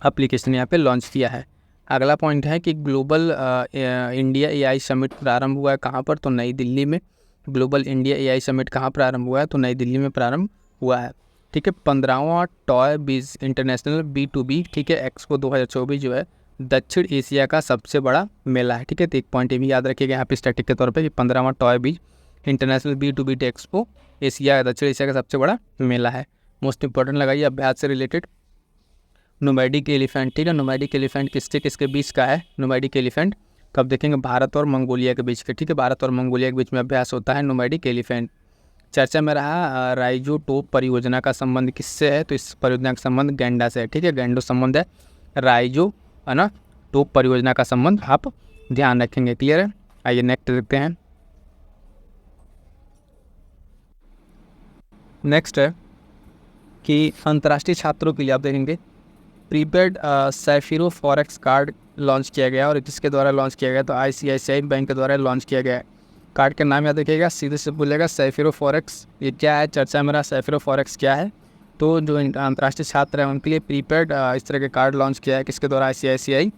एप्लीकेशन यहाँ पे लॉन्च किया है। अगला पॉइंट है कि ग्लोबल इंडिया एआई समिट प्रारंभ हुआ है कहाँ पर? तो नई दिल्ली में। ग्लोबल इंडिया एआई समिट कहाँ प्रारंभ हुआ है? तो नई दिल्ली में प्रारंभ हुआ है, ठीक है। 15वां टॉय बीज इंटरनेशनल B2B, ठीक है, एक्सपो 2024 जो है दक्षिण एशिया का सबसे बड़ा मेला है, ठीक है। तो एक पॉइंट ये भी याद रखिएगा यहाँ पे स्टैटिक के तौर पे कि 15वां टॉय बीज इंटरनेशनल B2B एक्सपो एशिया दक्षिण एशिया का सबसे बड़ा मेला है। मोस्ट इंपॉर्टेंट लगाइए अभ्यास से रिलेटेड, नोमैडिक एलिफेंट, ठीक है। नोमैडिक एलिफेंट किसके बीच का है? नोमैडिक एलिफेंट कब देखेंगे? भारत और मंगोलिया के बीच के, ठीक है, भारत और मंगोलिया के बीच में अभ्यास होता है नोमैडिक एलिफेंट। चर्चा में रहा राइजोटोप परियोजना का संबंध किससे है? तो इस परियोजना का संबंध गैंडा से है, ठीक है, गैंडो संबंध है। राइजो है ना, टोप परियोजना का संबंध आप ध्यान रखेंगे। क्लियर है? आइए नेक्स्ट देखते हैं। नेक्स्ट है कि अंतर्राष्ट्रीय छात्रों के लिए आप देखेंगे प्रीपेड सैफिरो फॉरेक्स कार्ड लॉन्च किया गया, और किसके द्वारा लॉन्च किया गया? तो ICICI बैंक के द्वारा लॉन्च किया गया है। कार्ड का नाम याद रखिएगा, सीधे से बोलेगा सैफिरो फॉरेक्स। ये क्या है? चर्चा में रहा सैफिरो फॉरेक्स क्या है? तो जो अंतर्राष्ट्रीय छात्र हैं उनके लिए प्रीपेड इस तरह के कार्ड लॉन्च किया है, किसके द्वारा? ICICI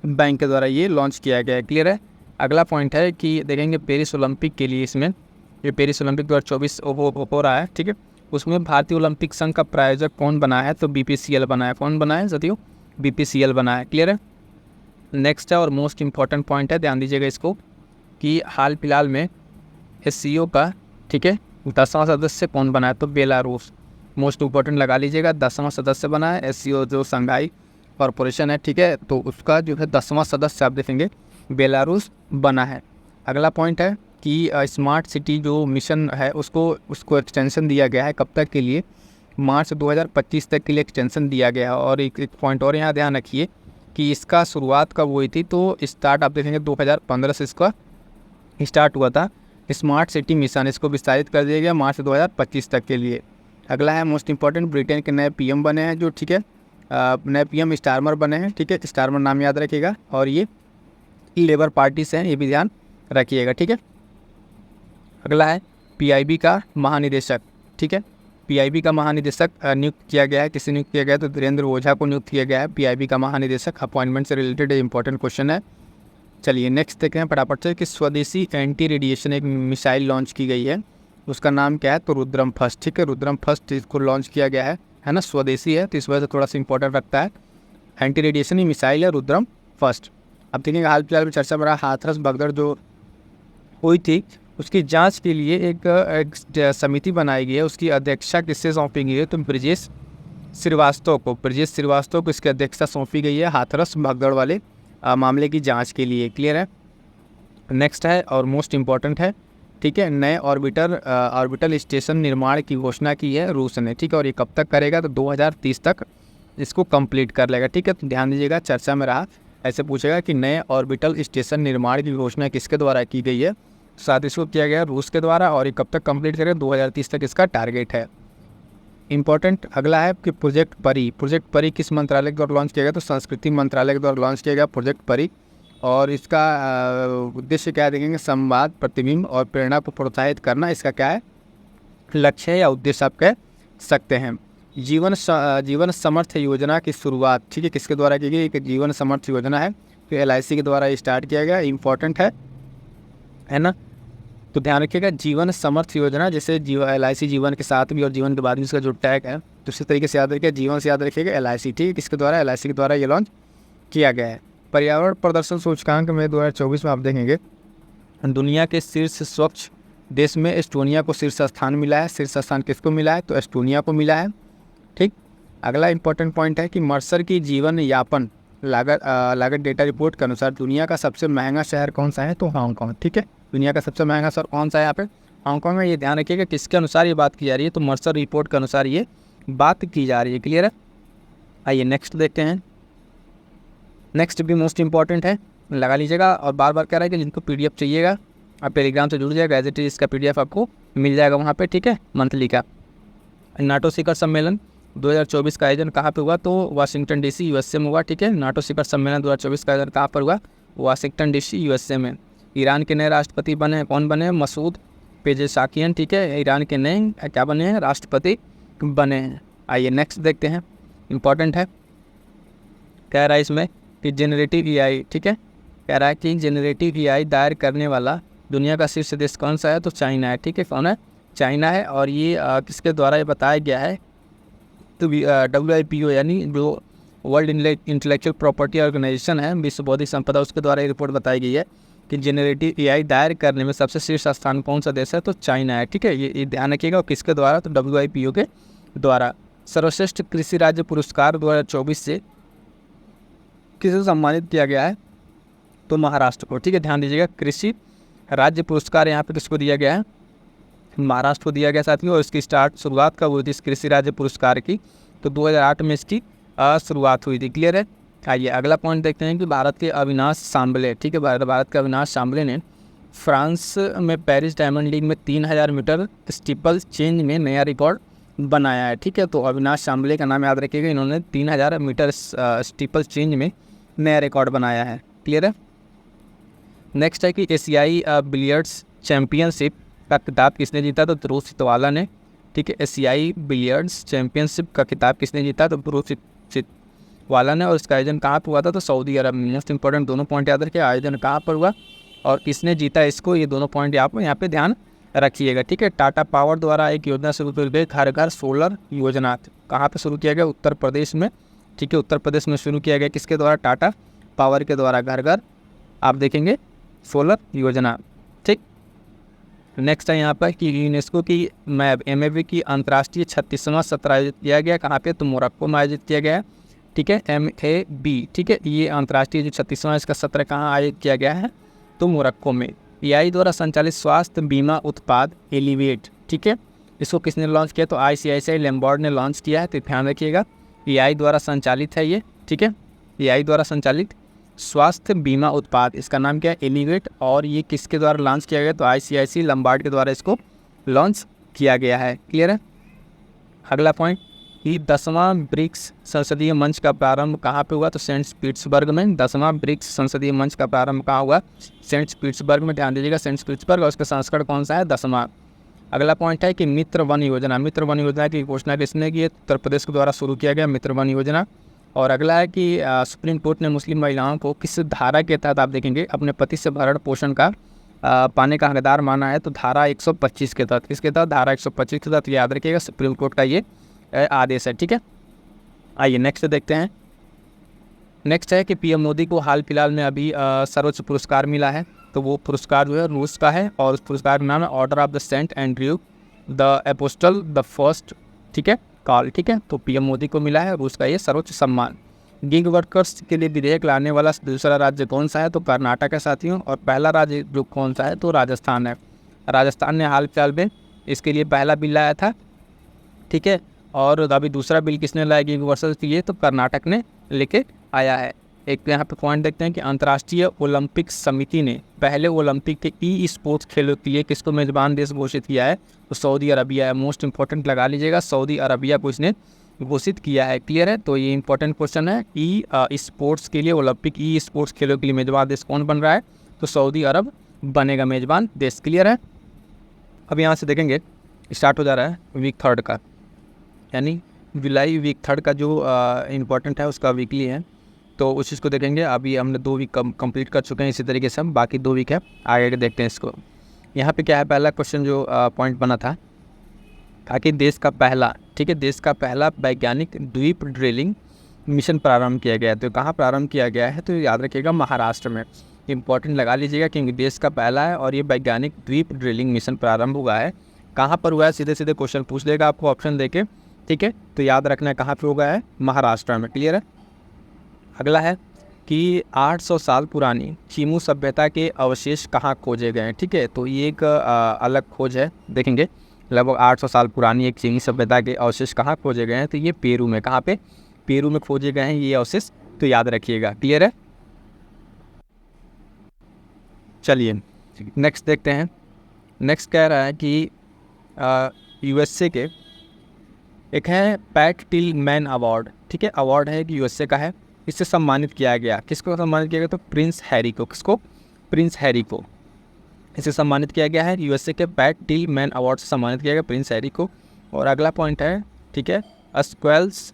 बैंक के द्वारा ये लॉन्च किया गया है। क्लियर है? अगला पॉइंट है कि देखेंगे पेरिस ओलंपिक के लिए, इसमें ये पेरिस ओलंपिक 2024 हो रहा है, ठीक है। उसमें भारतीय ओलंपिक संघ का प्रायोजक कौन बना है? तो BPCL बना है। कौन बना है साथियों? BPCL बना है। क्लियर है? नेक्स्ट है और मोस्ट इंपॉर्टेंट पॉइंट है, ध्यान दीजिएगा इसको, कि हाल फिलहाल में SCO का, ठीक है, 10वां सदस्य कौन बना है? तो बेलारूस। मोस्ट इंपॉर्टेंट लगा लीजिएगा, 10वां सदस्य बना है SCO, जो संघाई कॉरपोरेशन है, ठीक है, तो उसका जो है 10वां सदस्य आप देखेंगे बेलारूस बना है। अगला पॉइंट है कि स्मार्ट सिटी जो मिशन है उसको एक्सटेंशन दिया गया है, कब तक के लिए? मार्च 2025 तक के लिए एक्सटेंशन दिया गया है। और एक पॉइंट और यहाँ ध्यान रखिए कि इसका शुरुआत कब हुई थी? तो स्टार्ट आप देखेंगे 2015 से इसका स्टार्ट हुआ था स्मार्ट सिटी मिशन, इसको विस्तारित कर दिया गया मार्च 2025 तक के लिए। अगला है मोस्ट इंपॉर्टेंट, ब्रिटेन के नए PM बने हैं, जो, ठीक है, नए PM स्टारमर बने हैं, ठीक है, स्टारमर नाम याद रखिएगा, और ये लेबर पार्टी से हैं, ये भी ध्यान रखिएगा, ठीक है। अगला है PIB का महानिदेशक, ठीक है, PIB का महानिदेशक नियुक्त किया गया है। किसे नियुक्त किया गया है? तो धीरेन्द्र ओझा को नियुक्त किया गया है PIB का महानिदेशक। अपॉइंटमेंट से रिलेटेड इंपॉर्टेंट क्वेश्चन है। चलिए नेक्स्ट देखते हैं फटाफट से कि स्वदेशी एंटी रेडिएशन एक मिसाइल लॉन्च की गई है, उसका नाम क्या है? तो रुद्रम फर्स्ट, ठीक है, रुद्रम फर्स्ट इसको लॉन्च किया गया है ना, स्वदेशी है, तो इस वजह से थोड़ा सा इंपॉर्टेंट रखता है। एंटी रेडिएशन ही मिसाइल है रुद्रम फर्स्ट। अब देखिए हाल फिलहाल में चर्चा में रहा हाथरस भगदड़ जो हुई थी, उसकी जांच के लिए एक समिति बनाई गई है, उसकी अध्यक्षता किससे सौंपी गई है? तो ब्रजेश श्रीवास्तव को इसकी अध्यक्षता सौंपी गई है हाथरस भगदड़ वाले मामले की जांच के लिए। क्लियर है? नेक्स्ट है और मोस्ट इम्पॉर्टेंट है ठीक है, नए ऑर्बिटल स्टेशन निर्माण की घोषणा की है रूस ने, ठीक है, और ये कब तक करेगा तो 2030 तक इसको कंप्लीट कर लेगा, ठीक है। तो ध्यान दीजिएगा, चर्चा में रहा, ऐसे पूछेगा कि नए ऑर्बिटल स्टेशन निर्माण की घोषणा किसके द्वारा की गई है, साथ इसको किया गया रूस के द्वारा, और ये कब तक कंप्लीट करेगा 2030 तक इसका टारगेट है। इंपॉर्टेंट अगला है कि प्रोजेक्ट परी किस मंत्रालय के द्वारा लॉन्च किया गया, तो संस्कृति मंत्रालय के द्वारा लॉन्च किया गया प्रोजेक्ट परी, और इसका उद्देश्य क्या देखेंगे, संवाद, प्रतिबिंब और प्रेरणा को प्रोत्साहित करना, इसका क्या है लक्ष्य है या उद्देश्य आप कह सकते हैं। जीवन समर्थ योजना की शुरुआत, ठीक है, किसके द्वारा की गई, एक जीवन समर्थ योजना है, तो LIC के द्वारा स्टार्ट किया गया, इंपॉर्टेंट है ना। तो ध्यान रखिएगा, जीवन समर्थ योजना, जैसे LIC जीवन के साथ भी और जीवन के बाद भी इसका जो टैग है, तो इसी तरीके से याद रखिएगा, जीवन से याद रखिएगा LIC, ठीक है, किसके द्वारा, LIC के द्वारा ये लॉन्च किया गया है। पर्यावरण प्रदर्शन सूचकांक में 2024 में आप देखेंगे दुनिया के शीर्ष स्वच्छ देश में एस्टोनिया को शीर्ष स्थान मिला है। शीर्ष स्थान किसको मिला है, तो एस्टोनिया को मिला है, ठीक। अगला इंपॉर्टेंट पॉइंट है कि मर्सर की जीवन यापन लागत डेटा रिपोर्ट के अनुसार दुनिया का सबसे महंगा शहर कौन सा है, तो हांगकांग, ठीक है, दुनिया का सबसे महंगा शहर कौन सा है यहाँ पे, हांगकांग है। ये ध्यान रखिएगा किसके अनुसार ये बात की जा रही है, तो मर्सर रिपोर्ट के अनुसार ये बात की जा रही है, क्लियर है। आइए नेक्स्ट देखते हैं, नेक्स्ट भी मोस्ट इंपॉर्टेंट है, लगा लीजिएगा, और बार बार कह रहा है कि जिनको PDF चाहिएगा आप टेलीग्राम से जुड़ जाएगा, एज इट इज इसका PDF आपको मिल जाएगा वहाँ पे, ठीक है, मंथली का। नाटो शिखर सम्मेलन 2024 का आयोजन कहाँ पे हुआ, तो वाशिंगटन DC USA में हुआ, ठीक है। नाटो शिखर सम्मेलन 2024 का आयोजन कहाँ पर हुआ, वाशिंगटन DC USA में। ईरान के नए राष्ट्रपति बने हैं, कौन बने हैं, मसूद पेजेशाकियन, ठीक है, ईरान के नए क्या बने हैं, राष्ट्रपति बने हैं। आइए नेक्स्ट देखते हैं, इंपॉर्टेंट है, कह रहा है इसमें कि जेनरेटिव AI, ठीक है, कह रहा है कि जेनरेटिव AI दायर करने वाला दुनिया का शीर्ष देश कौन सा है, तो चाइना है, ठीक है, कौन है, चाइना है। और ये किसके द्वारा ये बताया गया है, तो WIPO यानी जो वर्ल्ड इंटेलेक्चुअल प्रॉपर्टी ऑर्गेनाइजेशन है, विश्व बौद्धिक संपदा, उसके द्वारा ये रिपोर्ट बताई गई है कि जेनरेटिव AI दायर करने में सबसे शीर्ष स्थान कौन सा देश है, तो चाइना है, ठीक है। ये ध्यान रखिएगा, और किसके द्वारा, तो WIPO के द्वारा। सर्वश्रेष्ठ कृषि राज्य पुरस्कार 2024 से किसे सम्मानित किया गया है, तो महाराष्ट्र को, ठीक है, ध्यान दीजिएगा, कृषि राज्य पुरस्कार यहाँ पे किसको दिया गया है, महाराष्ट्र को दिया गया साथियों। और इसकी शुरुआत कब हुई थी इस कृषि राज्य पुरस्कार की, तो 2008 में इसकी शुरुआत हुई थी, क्लियर है। आइए अगला पॉइंट देखते हैं कि भारत के अविनाश सांबले, ठीक है, भारत के अविनाश सांबले ने फ्रांस में पेरिस डायमंड लीग में 3000 मीटर स्टीपल चेंज में नया रिकॉर्ड बनाया है, ठीक है। तो अविनाश सांबले का नाम याद रखिएगा, इन्होंने 3000 मीटर स्टीपल चेंज में नया रिकॉर्ड बनाया है, क्लियर है। नेक्स्ट है कि एशियाई बिलियर्ड्स चैम्पियनशिप का खिताब किसने जीता, तो ध्रुव सितवाला ने, ठीक है। एशियाई बिलियर्ड्स चैम्पियनशिप का खिताब किसने जीता, तो ध्रुव सितवाला ने, और इसका आयोजन कहाँ पर हुआ था, तो सऊदी अरब में। मोस्ट इंपॉर्टेंट दोनों पॉइंट याद रखिए, आयोजन कहाँ पर हुआ और किसने जीता इसको, ये दोनों पॉइंट आप यहाँ पे ध्यान रखिएगा, ठीक है। टाटा पावर द्वारा एक योजना शुरू की गई, घर घर सोलर योजना, कहाँ पे शुरू किया गया, उत्तर प्रदेश में, ठीक है, उत्तर प्रदेश में शुरू किया गया, किसके द्वारा, टाटा पावर के द्वारा, घर घर आप देखेंगे सोलर योजना, ठीक। नेक्स्ट है यहाँ पर कि यूनेस्को की MAB की अंतर्राष्ट्रीय 36वां सत्र आयोजित किया गया, कहाँ पे, तो मोरक्को में आयोजित किया गया है, ठीक है, MAB, ठीक है। ये अंतर्राष्ट्रीय जो 36वां इसका सत्र कहाँ आयोजित किया गया है, तो मोरक्को में। AI द्वारा संचालित स्वास्थ्य बीमा उत्पाद एलिवेट, ठीक है, इसको किसने लॉन्च किया, तो ICICI लैम्बार्ड ने लॉन्च किया है, तो ध्यान रखिएगा AI द्वारा संचालित है ये, ठीक है, AI द्वारा संचालित स्वास्थ्य बीमा उत्पाद, इसका नाम क्या है, एलिवेट, और ये किसके द्वारा लॉन्च किया गया, तो ICICI लैम्बार्ड के द्वारा इसको लॉन्च किया गया है, क्लियर है। अगला पॉइंट कि 10वां ब्रिक्स संसदीय मंच का प्रारंभ कहाँ पे हुआ, तो सेंट पीटर्सबर्ग में। 10वां ब्रिक्स संसदीय मंच का प्रारंभ कहाँ हुआ, सेंट पीटर्सबर्ग में, ध्यान दीजिएगा, सेंट पीटर्सबर्ग, और उसका संस्करण कौन सा है, 10वां। अगला पॉइंट है कि मित्र वन योजना की घोषणा किसने की है, उत्तर प्रदेश के द्वारा शुरू किया गया मित्र वन योजना। और अगला है कि सुप्रीम कोर्ट ने मुस्लिम महिलाओं को किस धारा के तहत आप देखेंगे अपने पति से भरण पोषण का पाने का हकदार माना है, तो धारा 125 के तहत, किसके तहत, धारा 125 के तहत, याद रखिएगा, सुप्रीम कोर्ट का ये आदेश है, ठीक है। आइए नेक्स्ट देखते हैं, नेक्स्ट है कि PM मोदी को हाल फिलहाल में अभी सर्वोच्च पुरस्कार मिला है, तो वो पुरस्कार जो है रूस का है, और उस पुरस्कार का नाम है Order of the Saint Andrew the Apostle the First, ठीक है, कॉल, ठीक है। तो PM मोदी को मिला है रूस का ये सर्वोच्च सम्मान। गिग वर्कर्स के लिए विधेयक लाने वाला दूसरा राज्य कौन सा है, तो कर्नाटक है साथियों, और पहला राज्य जो कौन सा है, तो राजस्थान है। राजस्थान ने हाल फिलहाल में इसके लिए पहला बिल लाया था, ठीक है। और अभी दूसरा बिल किसने लाया यूनिवर्सल के लिए, तो कर्नाटक ने लेके आया है। एक यहाँ पे पॉइंट देखते हैं कि अंतर्राष्ट्रीय ओलंपिक समिति ने पहले ओलंपिक के ई स्पोर्ट्स खेलों के लिए किसको मेजबान देश घोषित किया है, तो सऊदी अरबिया है। मोस्ट इंपॉर्टेंट लगा लीजिएगा, सऊदी अरबिया को इसने घोषित किया है। क्लियर है, तो ये इंपॉर्टेंट क्वेश्चन है। ई स्पोर्ट्स के लिए, ओलंपिक ई स्पोर्ट्स खेलों के लिए मेजबान देश कौन बन रहा है, तो सऊदी अरब बनेगा मेजबान देश। क्लियर है। अब यहाँ से देखेंगे स्टार्ट हो जा रहा है वीक 3 का, यानी जुलाई वीक 3 का जो इम्पोर्टेंट है उसका वीकली है, तो उस चीज़ को देखेंगे। अभी हमने 2 वीक कंप्लीट कर चुके हैं, इसी तरीके से हम बाकी 2 वीक है आगे के देखते हैं इसको। यहाँ पे क्या है, पहला क्वेश्चन जो पॉइंट बना था ताकि देश का पहला, ठीक है, देश का पहला वैज्ञानिक द्वीप ड्रिलिंग मिशन प्रारंभ किया गया है। तो कहाँ प्रारंभ किया गया है, तो याद रखिएगा महाराष्ट्र में। इंपॉर्टेंट लगा लीजिएगा क्योंकि देश का पहला है और ये वैज्ञानिक द्वीप ड्रिलिंग मिशन प्रारंभ हुआ है। कहाँ पर हुआ है, सीधे सीधे क्वेश्चन पूछ लेगा आपको ऑप्शन देके, ठीक है। तो याद रखना है कहाँ पर हुआ है, महाराष्ट्र में। क्लियर है। अगला है कि 800 साल पुरानी चीमू सभ्यता के अवशेष कहाँ खोजे गए हैं, ठीक है। तो ये एक अलग खोज है, देखेंगे। लगभग 800 साल पुरानी एक चीनी सभ्यता के अवशेष कहाँ खोजे गए हैं, तो ये पेरू में। कहाँ पे, पेरू में खोजे गए हैं ये अवशेष, तो याद रखिएगा। क्लियर है। चलिए नेक्स्ट देखते हैं। नेक्स्ट कह रहा है कि यूएसए के एक है पैट टिलमैन अवार्ड, ठीक है। अवार्ड है कि यूएसए का है, इससे सम्मानित किया गया। किसको सम्मानित किया गया, तो प्रिंस हैरी को। किसको, प्रिंस हैरी को इसे सम्मानित किया गया है। यूएसए के पैट टिलमैन अवार्ड से सम्मानित किया गया प्रिंस हैरी को। और अगला पॉइंट है, ठीक है, स्क्वेल्स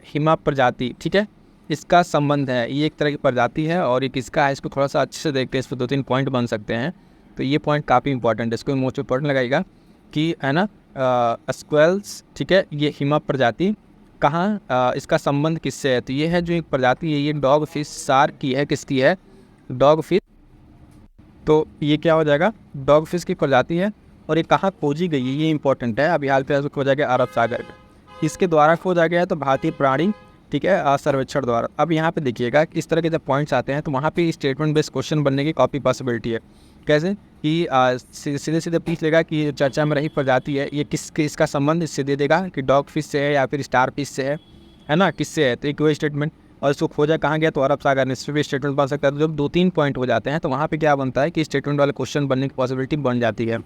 हिमा प्रजाति, ठीक है, इसका संबंध है। ये एक तरह की प्रजाति है और ये किसका है, इसको थोड़ा सा अच्छे से देखते हैं। इस पर 2-3 पॉइंट बन सकते हैं, तो ये पॉइंट काफ़ी इंपॉर्टेंट है, इसको मोस्ट इंपॉर्टेंट लगाएगा कि है ना, स्क्वेल्स, ठीक है, ये हिमा प्रजाति कहाँ, इसका संबंध किससे है, तो ये है जो एक प्रजाति है, ये डॉग फिश शार्क की है। किसकी है, डॉग फिश। तो ये क्या हो जाएगा, डॉग फिश की प्रजाति है और ये कहाँ खोजी गई है, ये इंपॉर्टेंट है। अभी हाल फिलहाल खोजा गया अरब सागर में, इसके द्वारा खोजा गया है, तो भारतीय प्राणी, ठीक है, सर्वेक्षण द्वारा। अब यहाँ पे देखिएगा इस तरह के जब पॉइंट्स आते हैं तो वहाँ पे स्टेटमेंट बेस्ड क्वेश्चन बनने की काफ़ी पॉसिबिलिटी है। कैसे कि सीधे सीधे पूछ लेगा कि चर्चा में रही प्रजाति है, ये इसका संबंध इससे दे देगा कि डॉग फिश से है या फिर स्टार फिश से है ना, किससे है, तो एक वही स्टेटमेंट। और इसको खोजा कहाँ गया, तो अरब सागर ने, इस पर भी स्टेटमेंट बन सकता है। तो जब 2-3 पॉइंट हो जाते हैं तो वहाँ पे क्या बनता है कि स्टेटमेंट वाले क्वेश्चन बनने की पॉसिबिलिटी बन जाती है,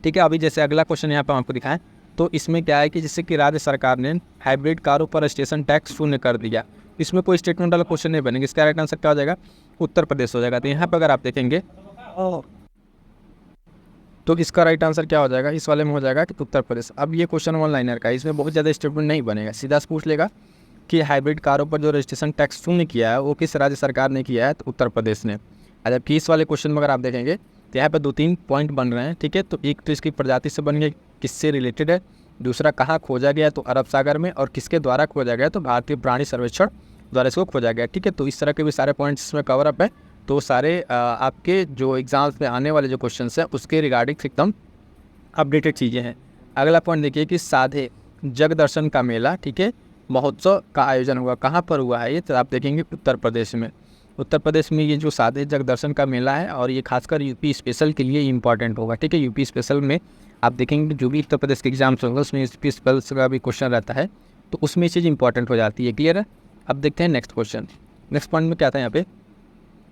ठीक है। अभी जैसे अगला क्वेश्चन यहाँ पर आपको दिखाएं, तो इसमें क्या है कि जैसे कि राज्य सरकार ने हाइब्रिड कारों पर स्टेशन टैक्स शून्य कर दिया, इसमें कोई स्टेटमेंट वाला क्वेश्चन नहीं बनेगा। इसका राइट आंसर क्या हो जाएगा, उत्तर प्रदेश हो जाएगा। तो यहाँ पर अगर आप देखेंगे तो इसका राइट आंसर क्या हो जाएगा, इस वाले में हो जाएगा कि उत्तर प्रदेश। अब ये क्वेश्चन ऑनलाइनर का, इसमें बहुत ज़्यादा स्टेटमेंट नहीं बनेगा, सीधा पूछ लेगा कि हाइब्रिड कारों पर जो रजिस्ट्रेशन टैक्स शून्य किया है वो किस राज्य सरकार ने किया है, तो उत्तर प्रदेश ने। जबकि इस वाले क्वेश्चन में अगर आप देखेंगे तो यहाँ पर 2-3 पॉइंट बन रहे हैं, ठीक है। तो एक तो इसकी प्रजाति से बन गया, किससे रिलेटेड है, दूसरा कहाँ खोजा गया, तो अरब सागर में, और किसके द्वारा खोजा गया, तो भारतीय प्राणी सर्वेक्षण द्वारा इसको खोजा गया, ठीक है। तो इस तरह के भी सारे पॉइंट्स इसमें कवर अप है। तो सारे आपके जो एग्जाम्स में आने वाले जो क्वेश्चन हैं उसके रिगार्डिंग एकदम अपडेटेड चीज़ें हैं। अगला पॉइंट देखिए कि साधे जगदर्शन का मेला, ठीक है, महोत्सव का आयोजन हुआ, कहाँ पर हुआ है ये, तो आप देखेंगे उत्तर प्रदेश में। उत्तर प्रदेश में ये जो साधे जगदर्शन का मेला है, और ये खासकर यूपी स्पेशल के लिए इंपॉर्टेंट होगा, ठीक है। यूपी स्पेशल में आप देखेंगे जो भी उत्तर प्रदेश के एग्जाम्स होंगे उसमें यूपी स्पेशल का भी क्वेश्चन रहता है, तो उसमें ये चीज़ इंपॉर्टेंट हो जाती है। क्लियर है। अब देखते हैं नेक्स्ट क्वेश्चन। नेक्स्ट पॉइंट में क्या था यहाँ पे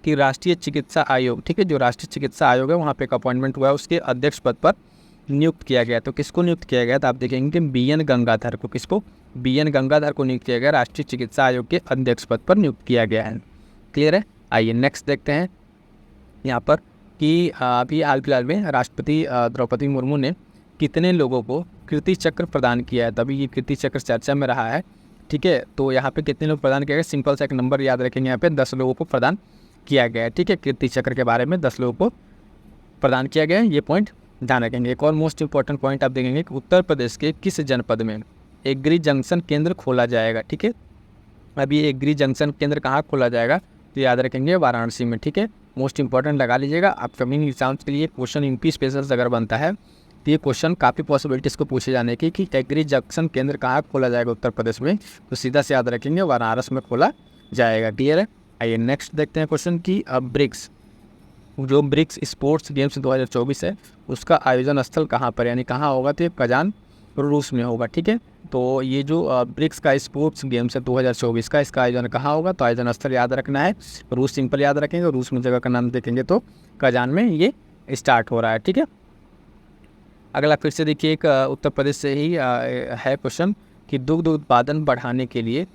कि राष्ट्रीय चिकित्सा आयोग, ठीक है, जो राष्ट्रीय चिकित्सा आयोग है वहाँ पे एक अपॉइंटमेंट हुआ है, उसके अध्यक्ष पद पर नियुक्त किया गया। तो किसको नियुक्त किया गया, तो आप देखेंगे कि बी.एन. गंगाधर को, किसको, बी.एन. गंगाधर को नियुक्त किया गया, राष्ट्रीय चिकित्सा आयोग के अध्यक्ष पद पर नियुक्त किया गया है। क्लियर है। आइए नेक्स्ट देखते हैं यहाँ पर कि अभी हाल फिलहाल में राष्ट्रपति द्रौपदी मुर्मू ने कितने लोगों को कीर्ति चक्र प्रदान किया है, तभी ये कीर्ति चक्र चर्चा में रहा है, ठीक है। तो यहाँ पे कितने लोग प्रदान किया गया, सिंपल सा एक नंबर याद रखेंगे, यहाँ पे 10 लोगों को प्रदान किया गया है, ठीक है। कीर्ति चक्र के बारे में 10 लोगों को प्रदान किया गया है, ये पॉइंट ध्यान रखेंगे। एक और मोस्ट इंपॉर्टेंट पॉइंट आप देखेंगे कि उत्तर प्रदेश के किस जनपद में एग्री जंक्शन केंद्र खोला जाएगा, ठीक है। अभी एग्री जंक्शन केंद्र कहाँ खोला जाएगा, तो याद रखेंगे वाराणसी में, ठीक है। मोस्ट इंपॉर्टेंट लगा लीजिएगा। अपकमिंग एग्जाम्स के लिए क्वेश्चन यूपी स्पेशल अगर बनता है तो ये क्वेश्चन काफ़ी पॉसिबिलिटीज़ को पूछे जाने की कि एग्री जंक्शन केंद्र कहाँ खोला जाएगा उत्तर प्रदेश में, तो सीधा से याद रखेंगे वाराणसी में खोला जाएगा। क्लियर है। आइए नेक्स्ट देखते हैं क्वेश्चन की ब्रिक्स, जो ब्रिक्स स्पोर्ट्स गेम्स 2024 है उसका आयोजन स्थल कहाँ पर, यानी कहाँ होगा, तो ये कजान रूस में होगा। ठीक है, तो ये जो ब्रिक्स का स्पोर्ट्स गेम्स है 2024 का, इसका आयोजन कहाँ होगा, तो आयोजन स्थल याद रखना है, रूस सिंपल याद रखेंगे, रूस में जगह का नाम देखेंगे तो कजान में ये स्टार्ट हो रहा है। ठीक है, अगला फिर से देखिए एक उत्तर प्रदेश से ही है क्वेश्चन कि दुग्ध उत्पादन बढ़ाने के लिए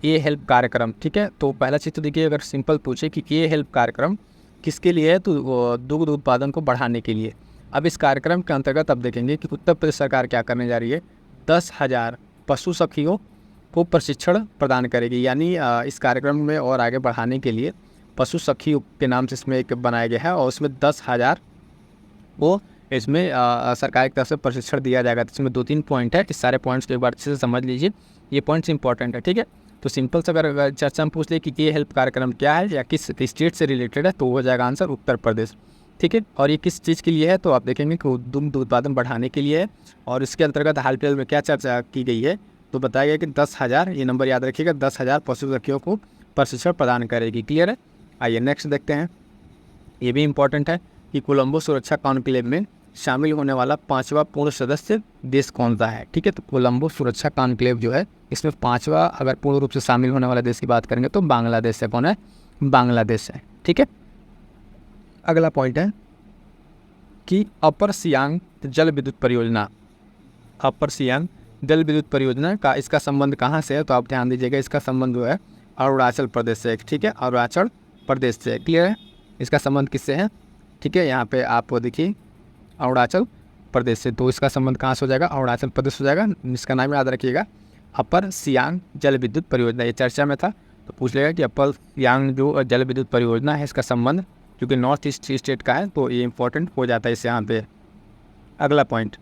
ये हेल्प कार्यक्रम। ठीक है, तो पहला चीज़ तो देखिए अगर सिंपल पूछे कि ये हेल्प कार्यक्रम किसके लिए है, तो दुग्ध उत्पादन को बढ़ाने के लिए। अब इस कार्यक्रम के अंतर्गत अब देखेंगे कि उत्तर प्रदेश सरकार क्या करने जा रही है, 10,000 पशु सखियों को प्रशिक्षण प्रदान करेगी, यानी इस कार्यक्रम में और आगे बढ़ाने के लिए पशु सखी के नाम से इसमें एक बनाया गया है और उसमें 10,000 को इसमें सरकार की तरफ से प्रशिक्षण दिया जाएगा। तो इसमें 2-3 पॉइंट है, इस सारे पॉइंट्स को एक बार अच्छे से समझ लीजिए, ये पॉइंट्स इंपॉर्टेंट है। ठीक है, तो सिंपल से अगर चर्चा में पूछ ले कि ये हेल्प कार्यक्रम क्या है या किस स्टेट से रिलेटेड है, तो हो जाएगा आंसर उत्तर प्रदेश। ठीक है, और ये किस चीज़ के लिए है, तो आप देखेंगे कि दुग्ध उत्पादन बढ़ाने के लिए है और इसके अंतर्गत हाल फिलहाल में क्या चर्चा की गई है, तो बताया गया कि 10,000, ये नंबर याद रखिएगा, 10,000 पशु सखियों को प्रशिक्षण प्रदान करेगी। क्लियर है, आइए नेक्स्ट देखते हैं। ये भी इम्पॉर्टेंट है कि कोलंबो सुरक्षा कॉन्क्लेव में शामिल होने वाला 5वां पूर्ण सदस्य देश कौन सा है। ठीक है, तो कोलंबो सुरक्षा कॉन्क्लेव जो है इसमें 5वां अगर पूर्ण रूप से शामिल होने वाला देश की बात करेंगे तो बांग्लादेश से, कौन है, बांग्लादेश है। ठीक है, अगला पॉइंट है कि अपर सियांग जल विद्युत परियोजना, अपर सियांग जल विद्युत परियोजना का इसका संबंध कहाँ से है, तो आप ध्यान दीजिएगा, इसका संबंध जो है अरुणाचल प्रदेश से। ठीक है, अरुणाचल प्रदेश से। क्लियर है, इसका संबंध किससे है। ठीक है, यहाँ पे आप देखिए अरुणाचल प्रदेश से, तो इसका संबंध कहाँ से हो जाएगा, अरुणाचल प्रदेश हो जाएगा। इसका नाम याद रखिएगा, अपर सियांग जल विद्युत परियोजना, ये चर्चा में था तो पूछ लेगा कि अपर सियांग जो जल विद्युत परियोजना है इसका संबंध क्योंकि नॉर्थ ईस्ट स्टेट का है तो ये इंपॉर्टेंट हो जाता है इससे यहाँ पे। अगला पॉइंट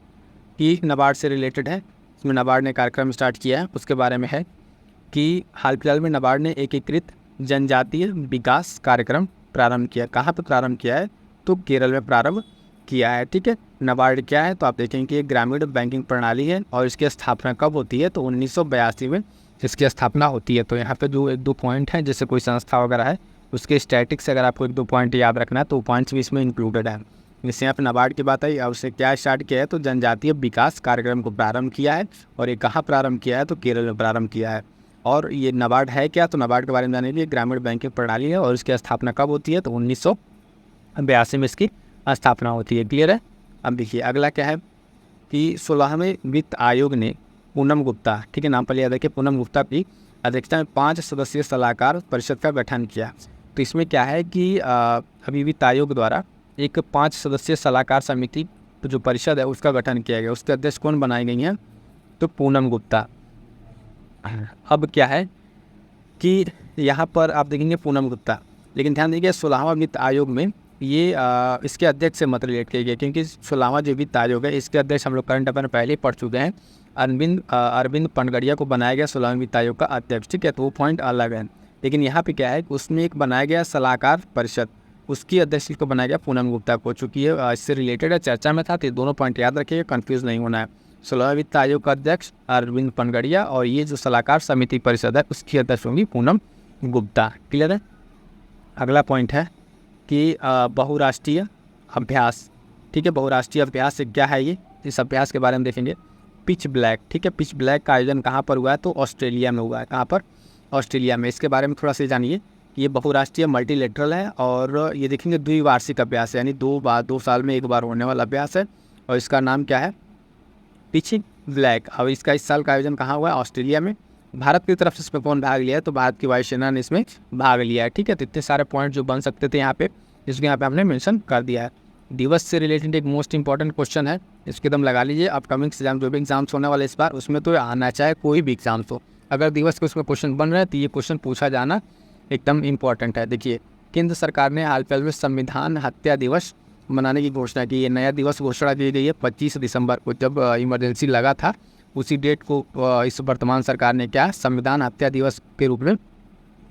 कि नाबार्ड से रिलेटेड है, इसमें नाबार्ड ने कार्यक्रम स्टार्ट किया है, उसके बारे में है कि हाल फिलहाल में नाबार्ड ने एकीकृत जनजातीय विकास कार्यक्रम प्रारंभ किया। कहाँ पर प्रारंभ किया है, तो केरल में प्रारंभ किया है। ठीक है, नाबार्ड क्या है, तो आप देखेंगे कि एक ग्रामीण बैंकिंग प्रणाली है और इसकी स्थापना कब होती है, तो 1982 में इसकी स्थापना होती है। तो यहाँ पे जो 1-2 पॉइंट हैं, जैसे कोई संस्था वगैरह है उसके स्टैटिक्स से अगर आपको 1-2 पॉइंट याद रखना है तो पॉइंट्स भी इसमें इंक्लूडेड है। जैसे यहाँ पे नाबार्ड की बात आई और उससे क्या स्टार्ट किया है, तो जनजातीय विकास कार्यक्रम को प्रारंभ किया है और ये कहाँ प्रारंभ किया है, तो केरल में प्रारंभ किया है। और ये नाबार्ड है क्या, तो नाबार्ड के बारे में जाने के लिए ग्रामीण बैंकिंग प्रणाली है और इसकी स्थापना कब होती है, तो 1982 में इसकी स्थापना होती है। क्लियर है, अब देखिए अगला क्या है कि 16वें वित्त आयोग ने पूनम गुप्ता, ठीक है नाम पर याद रखिए, पूनम गुप्ता की अध्यक्षता में 5 सदस्यीय सलाहकार परिषद का गठन किया। तो इसमें क्या है कि अभी वित्त आयोग द्वारा एक 5 सदस्यीय सलाहकार समिति जो परिषद है उसका गठन किया गया, उसके अध्यक्ष कौन बनाई गई हैं, तो पूनम गुप्ता। अब क्या है कि यहाँ पर आप देखेंगे पूनम गुप्ता, लेकिन ध्यान दीजिए 16वां वित्त आयोग में ये इसके अध्यक्ष से मत रिलेट किया गया क्योंकि 16वां जो वित्त आयोग है इसके अध्यक्ष हम लोग करंट अफेयर में पहले ही पढ़ चुके हैं, अरविंद पनगड़िया को बनाया गया 16वें वित्त आयोग का अध्यक्ष। ठीक है, तो वो पॉइंट अलग है, लेकिन यहाँ पे क्या है उसमें एक बनाया गया सलाहकार परिषद, उसकी अध्यक्ष को बनाया गया पूनम गुप्ता को, चूँकि ये इससे रिलेटेड है, चर्चा में था, तो ये दोनों पॉइंट याद रखिएगा, कन्फ्यूज़ नहीं होना है। 16वें वित्त आयोग का अध्यक्ष अरविंद पनगड़िया और ये जो सलाहकार समिति परिषद है उसकी अध्यक्ष होंगी पूनम गुप्ता। क्लियर है, अगला पॉइंट है कि बहुराष्ट्रीय अभ्यास। ठीक है, बहुराष्ट्रीय अभ्यास से क्या है ये, इस अभ्यास के बारे में देखेंगे। पिच ब्लैक, ठीक है, पिच ब्लैक का आयोजन कहाँ पर हुआ है, तो ऑस्ट्रेलिया में हुआ है। कहाँ पर, ऑस्ट्रेलिया में। इसके बारे में थोड़ा सा जानिए, ये बहुराष्ट्रीय मल्टीलेटरल है और ये देखेंगे द्विवार्षिक अभ्यास है, यानी 2 साल में एक बार होने वाला अभ्यास है और इसका नाम क्या है, पिच ब्लैक। अब इसका इस साल का आयोजन कहाँ हुआ है, ऑस्ट्रेलिया में। भारत की तरफ से इसमें कौन भाग लिया है, तो भारत की वायुसेना ने इसमें भाग लिया है। ठीक है, तो इतने सारे पॉइंट जो बन सकते थे यहाँ पे, इसको यहाँ पे हमने मेंशन कर दिया है। दिवस से रिलेटेड एक मोस्ट इंपॉर्टेंट क्वेश्चन है, इसके दम लगा लीजिए। अपकमिंग एग्जाम जो भी एग्जाम्स होने वाले इस बार उसमें तो आना चाहे कोई भी एग्जाम्स हो, अगर दिवस के उसमें क्वेश्चन बन रहे हैं तो ये क्वेश्चन पूछा जाना एकदम इंपॉर्टेंट है। देखिए, केंद्र सरकार ने हाल फिलहाल में संविधान हत्या दिवस मनाने की घोषणा की। ये नया दिवस घोषणा की गई है 25 दिसंबर को, जब इमरजेंसी लगा था उसी डेट को इस वर्तमान सरकार ने क्या संविधान हत्या दिवस के रूप में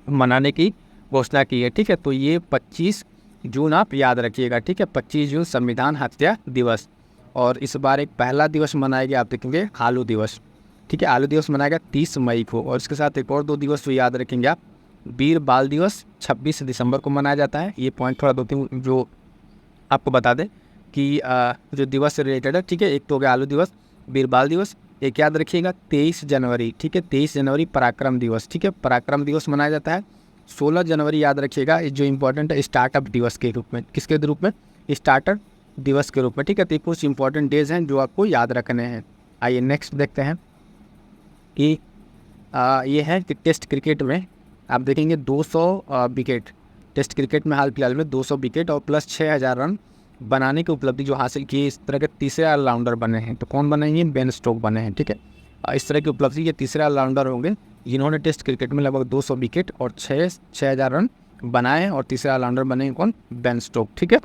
मनाने की घोषणा की है। ठीक है, तो ये 25 जून आप याद रखिएगा। ठीक है, 25 जून संविधान हत्या दिवस। और इस बार एक पहला दिवस मनाया गया, आप देखेंगे आलू दिवस। ठीक है, आलू दिवस मनाया गया 30 मई को, और इसके साथ एक और 2 दिवस तो याद रखेंगे आप। वीर बाल दिवस 26 दिसंबर को मनाया जाता है। ये पॉइंट थोड़ा 2-3 जो आपको बता दें कि जो दिवस से रिलेटेड है, ठीक है, एक तो हो गया आलू दिवस, बीरबाल दिवस, एक याद रखिएगा 23 जनवरी, ठीक है, 23 जनवरी पराक्रम दिवस, ठीक है, पराक्रम दिवस मनाया जाता है। 16 जनवरी याद रखिएगा जो इंपॉर्टेंट है स्टार्टअप दिवस के रूप में, किसके रूप में, स्टार्टअप दिवस के रूप में, ठीक है। तो कुछ इंपॉर्टेंट डेज हैं जो आपको याद रखने हैं। आइए नेक्स्ट देखते हैं कि ये है कि टेस्ट क्रिकेट में आप देखेंगे 200 विकेट, टेस्ट क्रिकेट में हाल फिलहाल में 200 विकेट और प्लस 6000 रन बनाने की उपलब्धि जो हासिल की, इस तरह के तीसरे ऑलराउंडर बने हैं। तो कौन बने हैं? बेन स्टोक्स बने हैं, ठीक है। इस तरह की उपलब्धि ये तीसरे ऑलराउंडर होंगे जिन्होंने टेस्ट क्रिकेट में लगभग 200 विकेट और 6000 रन बनाए हैं, और तीसरे ऑलराउंडर बने कौन? बेन स्टोक्स, ठीक है।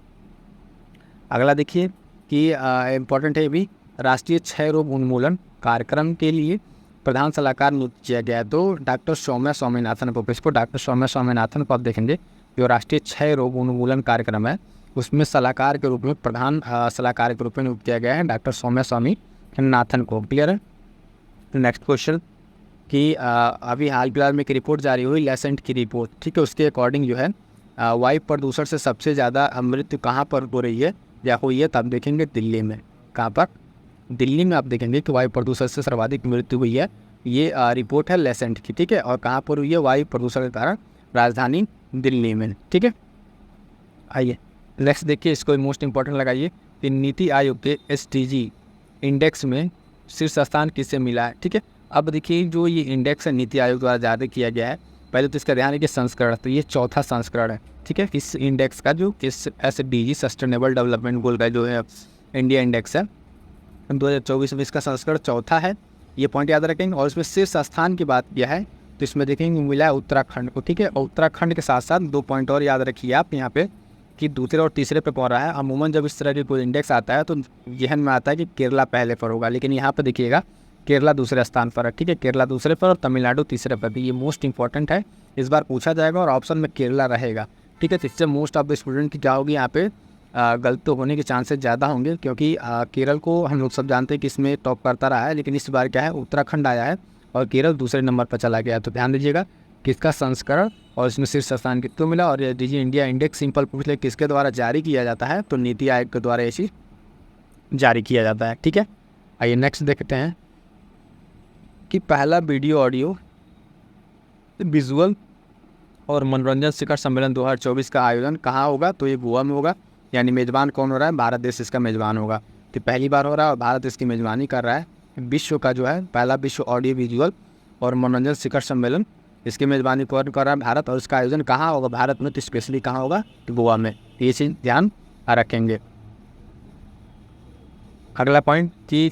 अगला देखिए कि इम्पॉर्टेंट है ये भी, राष्ट्रीय क्षय रोग उन्मूलन कार्यक्रम के लिए प्रधान सलाहकार नियुक्त किया गया है। तो डॉक्टर सौम्या स्वामीनाथन को, इसको डॉक्टर सौम्या स्वामीनाथन को आप देखेंगे जो राष्ट्रीय क्षय रोग उन्मूलन कार्यक्रम है उसमें सलाहकार के रूप में, प्रधान सलाहकार के रूप में नियुक्त किया गया है डॉक्टर सौम्या स्वामीनाथन को। क्लियर है। नेक्स्ट क्वेश्चन कि अभी हाल फिलहाल में एक रिपोर्ट जारी हुई, लेसेंट की रिपोर्ट, ठीक है, उसके अकॉर्डिंग जो है वायु प्रदूषण से सबसे ज़्यादा मृत्यु कहाँ पर हो रही है या हुई है? तो आप देखेंगे दिल्ली में। कहाँ पर? दिल्ली में आप देखेंगे कि वायु प्रदूषण से सर्वाधिक मृत्यु हुई है। ये रिपोर्ट है लेसेंट की, ठीक है, और कहाँ पर हुई है वायु प्रदूषण के कारण? राजधानी दिल्ली में, ठीक है। आइए नेक्स्ट देखिए, इसको मोस्ट इंपॉर्टेंट लगाइए कि नीति आयोग के SDG इंडेक्स में शीर्ष स्थान किससे मिला है, ठीक है। अब देखिए जो ये इंडेक्स है नीति आयोग द्वारा जारी किया गया है, पहले तो इसका ध्यान है कि संस्करण, तो ये चौथा संस्करण है, ठीक है, इस इंडेक्स का जो इस SDG सस्टेनेबल डेवलपमेंट गोल का जो है इंडिया इंडेक्स है 2024 में, इसका संस्करण चौथा है, ये पॉइंट याद रखेंगे। और इसमें शीर्ष स्थान की बात किया है तो इसमें देखेंगे मिला है उत्तराखंड को, ठीक है। और उत्तराखंड के साथ साथ 2 पॉइंट और याद रखिए आप यहाँ पे कि दूसरे और तीसरे पे कौन रहा है। अमूमन जब इस तरह की कोई इंडेक्स आता है तो जहन में आता है कि केरला पहले पर होगा, लेकिन यहाँ पे देखिएगा केरला दूसरे स्थान पर है, ठीक है, केरला दूसरे पर और तमिलनाडु तीसरे पर भी। ये मोस्ट इंपॉर्टेंट है, इस बार पूछा जाएगा और ऑप्शन में केरला रहेगा, ठीक है। तो इससे मोस्ट ऑफ द स्टूडेंट की क्या होगी यहाँ पे गलत होने के चांसेस ज़्यादा होंगे, क्योंकि केरल को हम लोग सब जानते हैं कि इसमें टॉप करता रहा है, लेकिन इस बार क्या है उत्तराखंड आया है और केरल दूसरे नंबर पर चला गया है। तो ध्यान दीजिएगा किसका संस्करण और इसमें शीर्ष स्थान कितने मिला। और DG इंडिया इंडेक्स सिंपल पूछ ले किसके द्वारा जारी किया जाता है, तो नीति आयोग के द्वारा ये चीज़ जारी किया जाता है, ठीक है। आइए नेक्स्ट देखते हैं कि पहला वीडियो ऑडियो विजुअल और मनोरंजन शिखर सम्मेलन 2024 का आयोजन कहाँ होगा? तो ये गोवा में होगा, यानी मेज़बान कौन हो रहा है? भारत देश इसका मेज़बान होगा। तो पहली बार हो रहा है और भारत इसकी मेज़बानी कर रहा है। विश्व का जो है पहला विश्व ऑडियो विजुअल और मनोरंजन शिखर सम्मेलन, इसकी मेज़बानी कौन कर रहा है? भारत। और इसका आयोजन कहाँ होगा? भारत में, तो स्पेशली कहाँ होगा? तो गोवा में। ये चीज़ ध्यान रखेंगे। अगला पॉइंट कि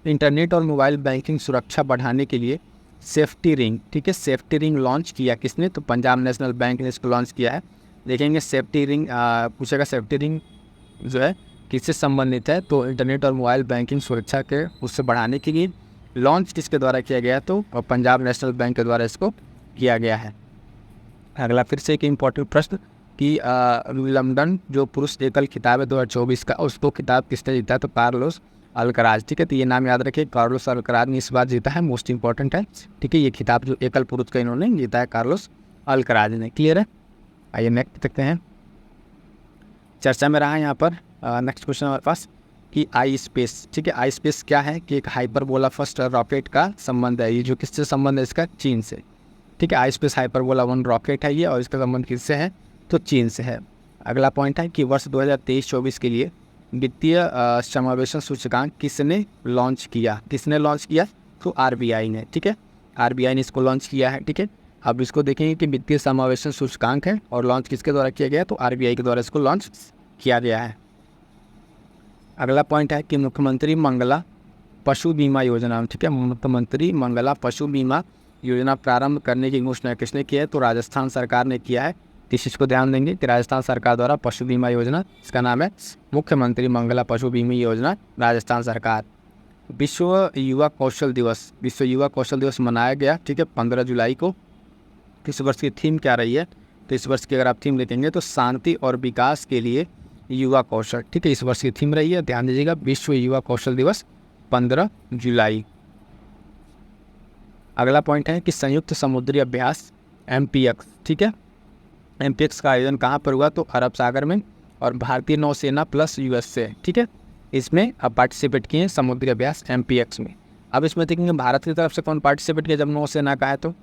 इंटरनेट और मोबाइल बैंकिंग सुरक्षा बढ़ाने के लिए सेफ्टी रिंग, ठीक है, सेफ्टी रिंग लॉन्च किया किसने? तो पंजाब नेशनल बैंक ने इसको लॉन्च किया है। देखेंगे सेफ्टी रिंग पूछेगा सेफ्टी रिंग जो है किससे संबंधित है? तो इंटरनेट और मोबाइल बैंकिंग सुरक्षा के उससे बढ़ाने के लिए लॉन्च किसके द्वारा किया गया? तो पंजाब नेशनल बैंक के द्वारा इसको किया गया है। अगला फिर से एक इम्पोर्टेंट प्रश्न कि लंदन जो पुरुष एकल खिताब है 2024 का, उसको खिताब किसने जीता है? तो कार्लोस अल्कराज, ठीक है। तो ये नाम याद रखिए, कार्लोस अल्कराज ने इस बार जीता है, मोस्ट इंपॉर्टेंट है, ठीक है। ये खिताब जो एकल पुरुष का इन्होंने जीता है कार्लोस अल्कराज ने। क्लियर है। आइए नेक्स्ट देखते हैं, चर्चा में रहा है यहाँ पर नेक्स्ट क्वेश्चन हमारे पास कि आई स्पेस, ठीक है। आई स्पेस क्या है? कि एक हाइपरबोला फर्स्ट रॉकेट का संबंध है। ये जो किससे संबंध है इसका? चीन से, ठीक है। आई स्पेस हाइपरबोला 1 रॉकेट है ये, और इसका संबंध किससे है? तो चीन से है। अगला पॉइंट है कि वर्ष 2023-24 के लिए वित्तीय समावेशन सूचकांक किसने लॉन्च किया? किसने लॉन्च किया? तो RBI ने, ठीक है, RBI ने इसको लॉन्च किया है, ठीक है। अब इसको देखेंगे कि वित्तीय समावेशन सूचकांक है और लॉन्च किसके द्वारा किया गया? तो RBI के द्वारा इसको लॉन्च किया गया है। अगला पॉइंट है कि मुख्यमंत्री मंगला पशु बीमा योजना, ठीक है, मुख्यमंत्री मंगला पशु बीमा योजना प्रारंभ करने की घोषणा किसने की है? तो राजस्थान सरकार ने किया है। इस चीज़ को ध्यान देंगे कि राजस्थान सरकार द्वारा पशु बीमा योजना, इसका नाम है मुख्यमंत्री मंगला पशु बीमा योजना, राजस्थान सरकार। विश्व युवा कौशल दिवस, विश्व युवा कौशल दिवस मनाया गया, ठीक है, 15 जुलाई को। इस वर्ष की थीम क्या रही है? तो इस वर्ष की अगर आप थीम देखेंगे तो शांति और विकास के लिए युवा कौशल, ठीक है, इस वर्ष की थीम रही है, ध्यान दीजिएगा। विश्व युवा कौशल दिवस 15 जुलाई। अगला पॉइंट है कि संयुक्त समुद्री अभ्यास MPX, ठीक है, MPX का आयोजन कहाँ पर हुआ? तो अरब सागर में। और भारतीय नौसेना प्लस यूएसए, ठीक है, इसमें अब पार्टिसिपेट किए समुद्री अभ्यास MPX में। अब इसमें देखेंगे भारत की तरफ से कौन पार्टिसिपेट किया जब नौसेना का है तो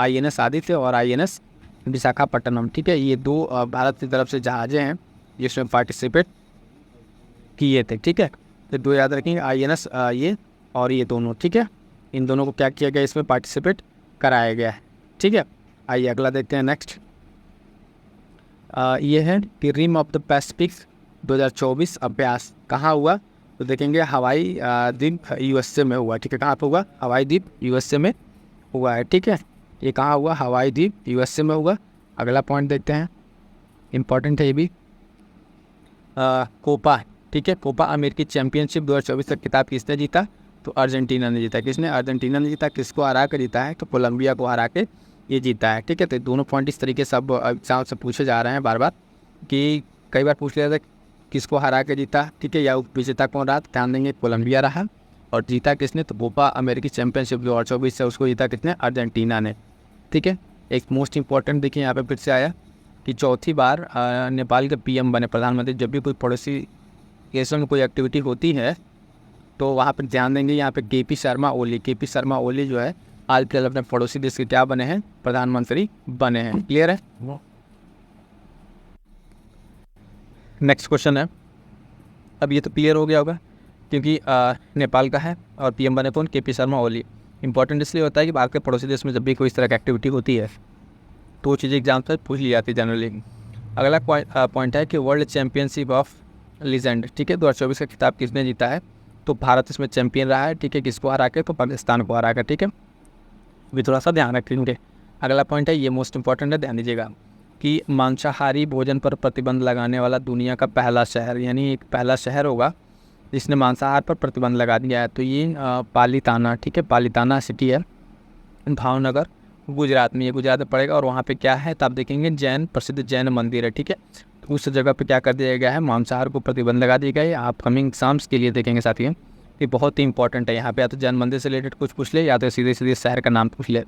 INS आदित्य और INS विशाखापट्टनम, ठीक है, ये 2 भारत की तरफ से जहाज़ें हैं जिसमें पार्टिसिपेट किए थे, ठीक है। तो 2 याद रखेंगे, INS ये और ये दोनों, ठीक है, इन दोनों को क्या किया गया, इसमें पार्टिसिपेट कराया गया है, ठीक है। आइए अगला देखते हैं नेक्स्ट। ये है कि रिम ऑफ द पैसिफिक 2024 अभ्यास कहाँ हुआ, तो देखेंगे हवाई द्वीप USA में हुआ, ठीक है। कहाँ पे हुआ, हवाई द्वीप USA में हुआ है, ठीक है। ये कहाँ हुआ, हवाई द्वीप USA में हुआ। अगला पॉइंट देखते हैं, इम्पॉर्टेंट है ये भी। कोपा, ठीक है, कोपा अमेरिकी चैंपियनशिप 2024 का खिताब किसने जीता, तो अर्जेंटीना ने जीता। किसने, अर्जेंटीना ने जीता। किसको हरा कर जीता है, तो कोलंबिया को हरा के ये जीता है, ठीक है। तो दोनों पॉइंट इस तरीके से अब एग्जाम से पूछे जा रहे हैं बार बार, कि कई बार पूछ लिया था किसको हरा के जीता, ठीक है, या विजेता कौन रहा, ध्यान देंगे कोलंबिया रहा। और जीता किसने, तो कोपा अमेरिकी चैंपियनशिप 2024 से उसको जीता किसने, अर्जेंटीना ने, ठीक है। एक मोस्ट इंपॉर्टेंट देखिए यहाँ पे फिर से आया कि चौथी बार नेपाल के PM बने, प्रधानमंत्री। जब भी कोई पड़ोसी देशों में कोई एक्टिविटी होती है तो वहाँ पर ध्यान देंगे, यहाँ पे KP शर्मा ओली जो है हाल फिलहाल अपने पड़ोसी देश के क्या बने हैं, प्रधानमंत्री बने हैं। क्लियर है। नेक्स्ट क्वेश्चन है, अब ये तो क्लियर हो गया होगा क्योंकि नेपाल का है और PM बने कौन, KP शर्मा ओली। इंपॉर्टेंट इसलिए होता है कि भारत के पड़ोसी देश में जब भी कोई इस तरह की एक्टिविटी होती है तो वो चीज़ें एग्जाम से पूछ ली जाती है जनरली। अगला पॉइंट है कि वर्ल्ड चैम्पियनशिप ऑफ लीजेंड, ठीक है, 2024 का खिताब किसने जीता है, तो भारत इसमें चैंपियन रहा है, ठीक है। किसको हरा के, तो पाकिस्तान को हरा कर, ठीक है। भी थोड़ा सा ध्यान रखेंगे। अगला पॉइंट है, ये मोस्ट इंपॉर्टेंट है, ध्यान दीजिएगा, कि मांसाहारी भोजन पर प्रतिबंध लगाने वाला दुनिया का पहला शहर, यानी एक पहला शहर होगा जिसने मांसाहार पर प्रतिबंध लगा दिया है, तो ये पालीताना, ठीक है, पालीताना सिटी है, भावनगर, गुजरात में। ये गुजरात में पड़ेगा और वहाँ पे क्या है, तो आप देखेंगे जैन, प्रसिद्ध जैन मंदिर है, ठीक है। तो उस जगह पे क्या कर दिया गया है, मांसाहार को प्रतिबंध लगा दिया गया है। आप कमिंग एग्जाम्स के लिए देखेंगे साथियों, ये बहुत ही इंपॉर्टेंट है। यहाँ पे या तो जैन मंदिर से रिलेटेड कुछ पूछ ले, या तो सीधे सीधे शहर का नाम पूछ ले।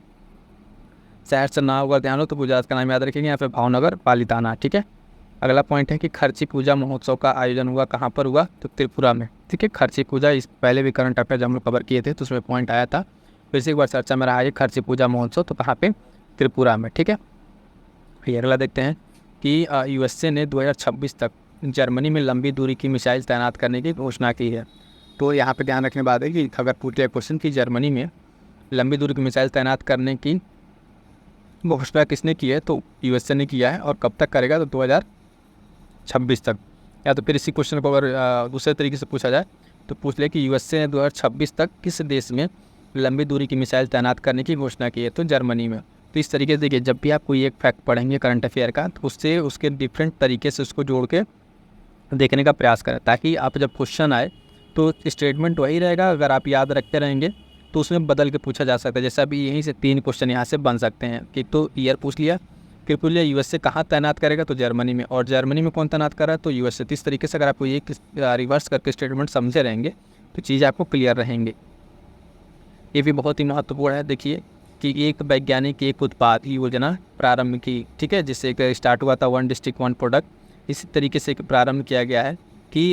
शहर से ना होगा ध्यान हो तो गुजरात का नाम याद रखेंगे, यहाँ पे भावनगर, पालीताना, ठीक है। अगला पॉइंट है कि खर्ची पूजा महोत्सव का आयोजन हुआ कहाँ पर हुआ, तो त्रिपुरा में, ठीक है। खर्ची पूजा इस पहले भी करंट अफेयर जब हम लोग कवर किए थे तो उसमें पॉइंट आया था, फिर से एक बार चर्चा में रहा है खर्ची पूजा महोत्सव, तो कहाँ पे, त्रिपुरा में, ठीक है। फिर अगला देखते हैं कि USA ने 2026 तक जर्मनी में लंबी दूरी की मिसाइल तैनात करने की घोषणा की है। तो यहाँ पे ध्यान रखने बात है कि अगर पूछ लिया क्वेश्चन कि जर्मनी में लंबी दूरी की मिसाइल तैनात करने की घोषणा किसने की है, तो USA ने किया है। और कब तक करेगा, तो 2026 तक। या तो फिर इसी क्वेश्चन को अगर दूसरे तरीके से पूछा जाए तो पूछ ले कि USA ने 2026 तक किस देश में लंबी दूरी की मिसाइल तैनात करने की घोषणा की है, तो जर्मनी में। तो इस तरीके से देखिए, जब भी आप कोई एक फैक्ट पढ़ेंगे करंट अफेयर का, तो उससे उसके डिफरेंट तरीके से उसको जोड़ के देखने का प्रयास करें, ताकि आप जब क्वेश्चन आए तो स्टेटमेंट वही रहेगा। अगर आप याद रखते रहेंगे तो उसमें बदल के पूछा जा सकता है। जैसे अभी यहीं से 3 क्वेश्चन यहाँ से बन सकते हैं कि तो ईयर पूछ लिया, फिर पूछ लिया USA कहाँ तैनात करेगा, तो जर्मनी में, और जर्मनी में कौन तैनात कर रहा है, तो USA। तो इस तरीके से अगर आपको ये रिवर्स करके स्टेटमेंट समझे रहेंगे तो चीज़ें आपको क्लियर रहेंगी। ये भी बहुत ही महत्वपूर्ण है। देखिए कि एक वैज्ञानिक एक उत्पाद की योजना प्रारंभ की, ठीक है, जिससे एक स्टार्ट हुआ था 1 डिस्ट्रिक्ट 1 प्रोडक्ट। इसी तरीके से एक प्रारंभ किया गया है कि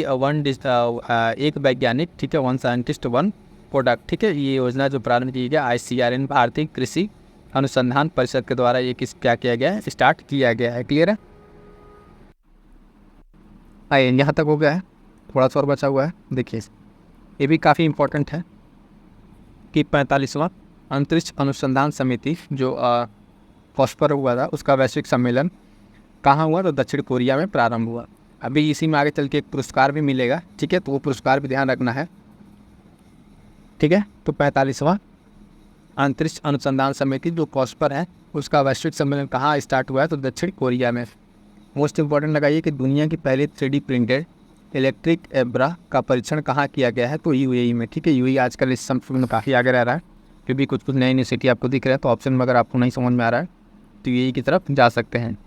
एक वैज्ञानिक, ठीक है, 1 साइंटिस्ट 1 प्रोडक्ट, ठीक है। ये योजना जो प्रारंभ की गया ICRN भारतीय कृषि अनुसंधान परिषद के द्वारा ये क्या किया गया है, स्टार्ट किया गया है। क्लियर है। आइए यहाँ तक हो गया है, थोड़ा सा और बचा हुआ है। देखिए ये भी काफ़ी इम्पोर्टेंट है कि 45वां अंतरिक्ष अनुसंधान समिति जो फॉस्पर हुआ था, उसका वैश्विक सम्मेलन कहाँ हुआ, तो दक्षिण कोरिया में प्रारंभ हुआ। अभी इसी में आगे चल के एक पुरस्कार भी मिलेगा, ठीक है, तो वो पुरस्कार भी ध्यान रखना है, ठीक है। तो 45वां अंतरिक्ष अनुसंधान समिति जो फॉस्पर है, उसका वैश्विक सम्मेलन कहाँ स्टार्ट हुआ है, तो दक्षिण कोरिया में। मोस्ट इंपॉर्टेंट लगाइए कि दुनिया की पहली 3D प्रिंटेड इलेक्ट्रिक एब्रा का परीक्षण कहाँ किया गया है, तो UAE में, ठीक है। UAE आजकल इस संपर्क में काफ़ी आगे रह रहा है, क्योंकि कुछ नई नई सिटी आपको दिख रहे हैं, तो ऑप्शन में अगर आपको नहीं समझ में आ रहा है तो UAE की तरफ जा सकते हैं।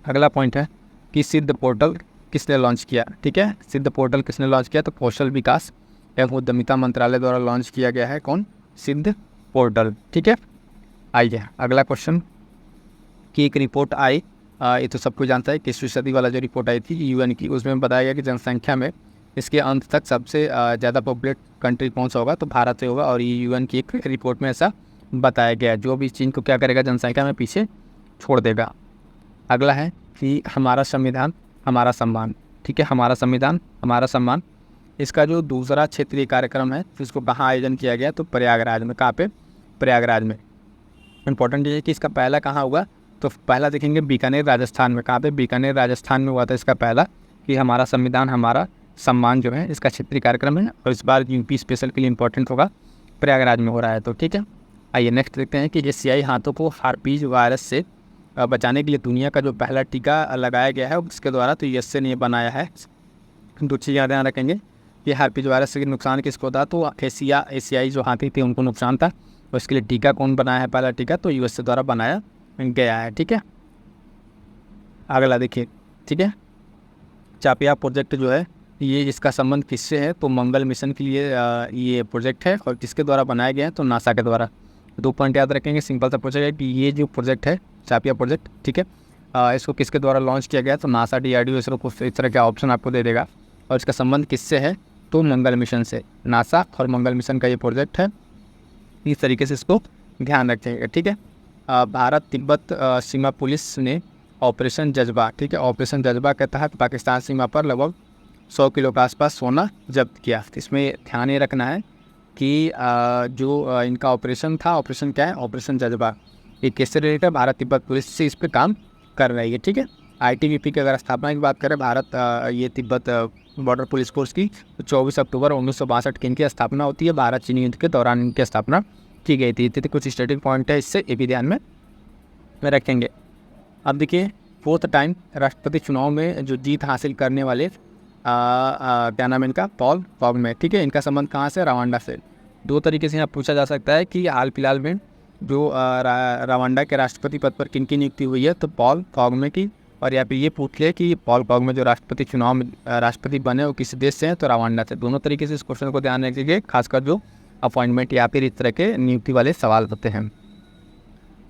अगला पॉइंट है कि सिद्ध पोर्टल किसने लॉन्च किया, ठीक है। सिद्ध पोर्टल किसने लॉन्च किया, तो कौशल विकास एवं उद्यमिता मंत्रालय द्वारा लॉन्च किया गया है। कौन, सिद्ध पोर्टल, ठीक है। आइए अगला क्वेश्चन कि एक रिपोर्ट आई ये तो सबको जानता है। 21वीं सदी वाला जो रिपोर्ट आई थी यूएन की, उसमें बताया गया कि जनसंख्या में इसके अंत तक सबसे ज़्यादा पॉपुलेट कंट्री कौन सा होगा, तो भारत से होगा। और ये यूएन की एक रिपोर्ट में ऐसा बताया गया है, जो भी चीन को क्या करेगा, जनसंख्या में पीछे छोड़ देगा। अगला है कि हमारा संविधान हमारा सम्मान। ठीक है, हमारा संविधान हमारा सम्मान। इसका जो दूसरा क्षेत्रीय कार्यक्रम है इसको कहाँ आयोजन किया गया, तो प्रयागराज में। कहाँ पे, प्रयागराज में। इंपॉर्टेंट ये है कि इसका पहला कहाँ हुआ, तो पहला देखेंगे बीकानेर राजस्थान में। कहाँ पे, बीकानेर राजस्थान में हुआ था इसका पहला, कि हमारा संविधान हमारा सम्मान जो है इसका क्षेत्रीय कार्यक्रम है। और इस बार यूपी स्पेशल के लिए इंपॉर्टेंट होगा, प्रयागराज में हो रहा है। तो ठीक है, आइए नेक्स्ट देखते हैं कि एशियाई हाथों को हार्पीज वायरस से बचाने के लिए दुनिया का जो पहला टीका लगाया गया है उसके द्वारा, तो यस ने बनाया है। दो चीज़ ध्यान रखेंगे कि हार्पीज वायरस से नुकसान किसको था, तो एशियाई जो हाथी थे उनको नुकसान था। और इसके लिए टीका कौन बनाया है, पहला टीका, तो यूएसए द्वारा बनाया गया है। ठीक है, अगला देखिए। ठीक है, चापिया प्रोजेक्ट जो है ये इसका संबंध किससे है, तो मंगल मिशन के लिए ये प्रोजेक्ट है। और किसके द्वारा बनाया गया है, तो नासा के द्वारा। 2 पॉइंट याद रखेंगे, सिंपल सा प्रोजेक्ट है कि ये जो प्रोजेक्ट है चापिया प्रोजेक्ट, ठीक है, इसको किसके द्वारा लॉन्च किया गया, तो नासा, डीआरडीओ, इसरो को इस तरह का ऑप्शन आपको दे देगा। और इसका संबंध किससे है, तो मंगल मिशन से। नासा और मंगल मिशन का ये प्रोजेक्ट है, इस तरीके से इसको ध्यान रखेंगे। ठीक है, भारत तिब्बत सीमा पुलिस ने ऑपरेशन जज्बा, ठीक है, ऑपरेशन जज्बा के तहत पाकिस्तान सीमा पर लगभग 100 किलो के आसपास सोना जब्त किया। इसमें ध्यान ये रखना है कि जो इनका ऑपरेशन था, ऑपरेशन क्या है, ऑपरेशन जज्बा, ये किससे रिलेटेड है, भारत तिब्बत पुलिस से इस पर काम कर रही है। ठीक है, आईटीबीपी की अगर स्थापना की बात करें, भारत ये तिब्बत बॉर्डर पुलिस फोर्स की, तो 24 अक्टूबर 1962 की इनकी स्थापना होती है। भारत चीनी युद्ध के दौरान इनकी स्थापना की गई थी। तो कुछ स्टैटिक पॉइंट है, इससे ये भी ध्यान में रखेंगे। अब देखिए, 4th टाइम राष्ट्रपति चुनाव में जो जीत हासिल करने वाले क्या नाम है इनका, पॉल कॉगमे। ठीक है, इनका संबंध कहाँ से, रवांडा से। 2 तरीके से यहाँ पूछा जा सकता है कि हाल फिलहाल में जो रवांडा के राष्ट्रपति पद पर किनकी नियुक्ति हुई है, तो पॉल कॉगमे की। और यहाँ पे ये पूछ ले कि पॉल कॉगमे जो राष्ट्रपति चुनाव में राष्ट्रपति बने वो किस देश से हैं, तो रवांडा से। दोनों तरीके से इस क्वेश्चन को ध्यान रखिए, खासकर जो अपॉइंटमेंट या फिर इस तरह के नियुक्ति वाले सवाल होते हैं।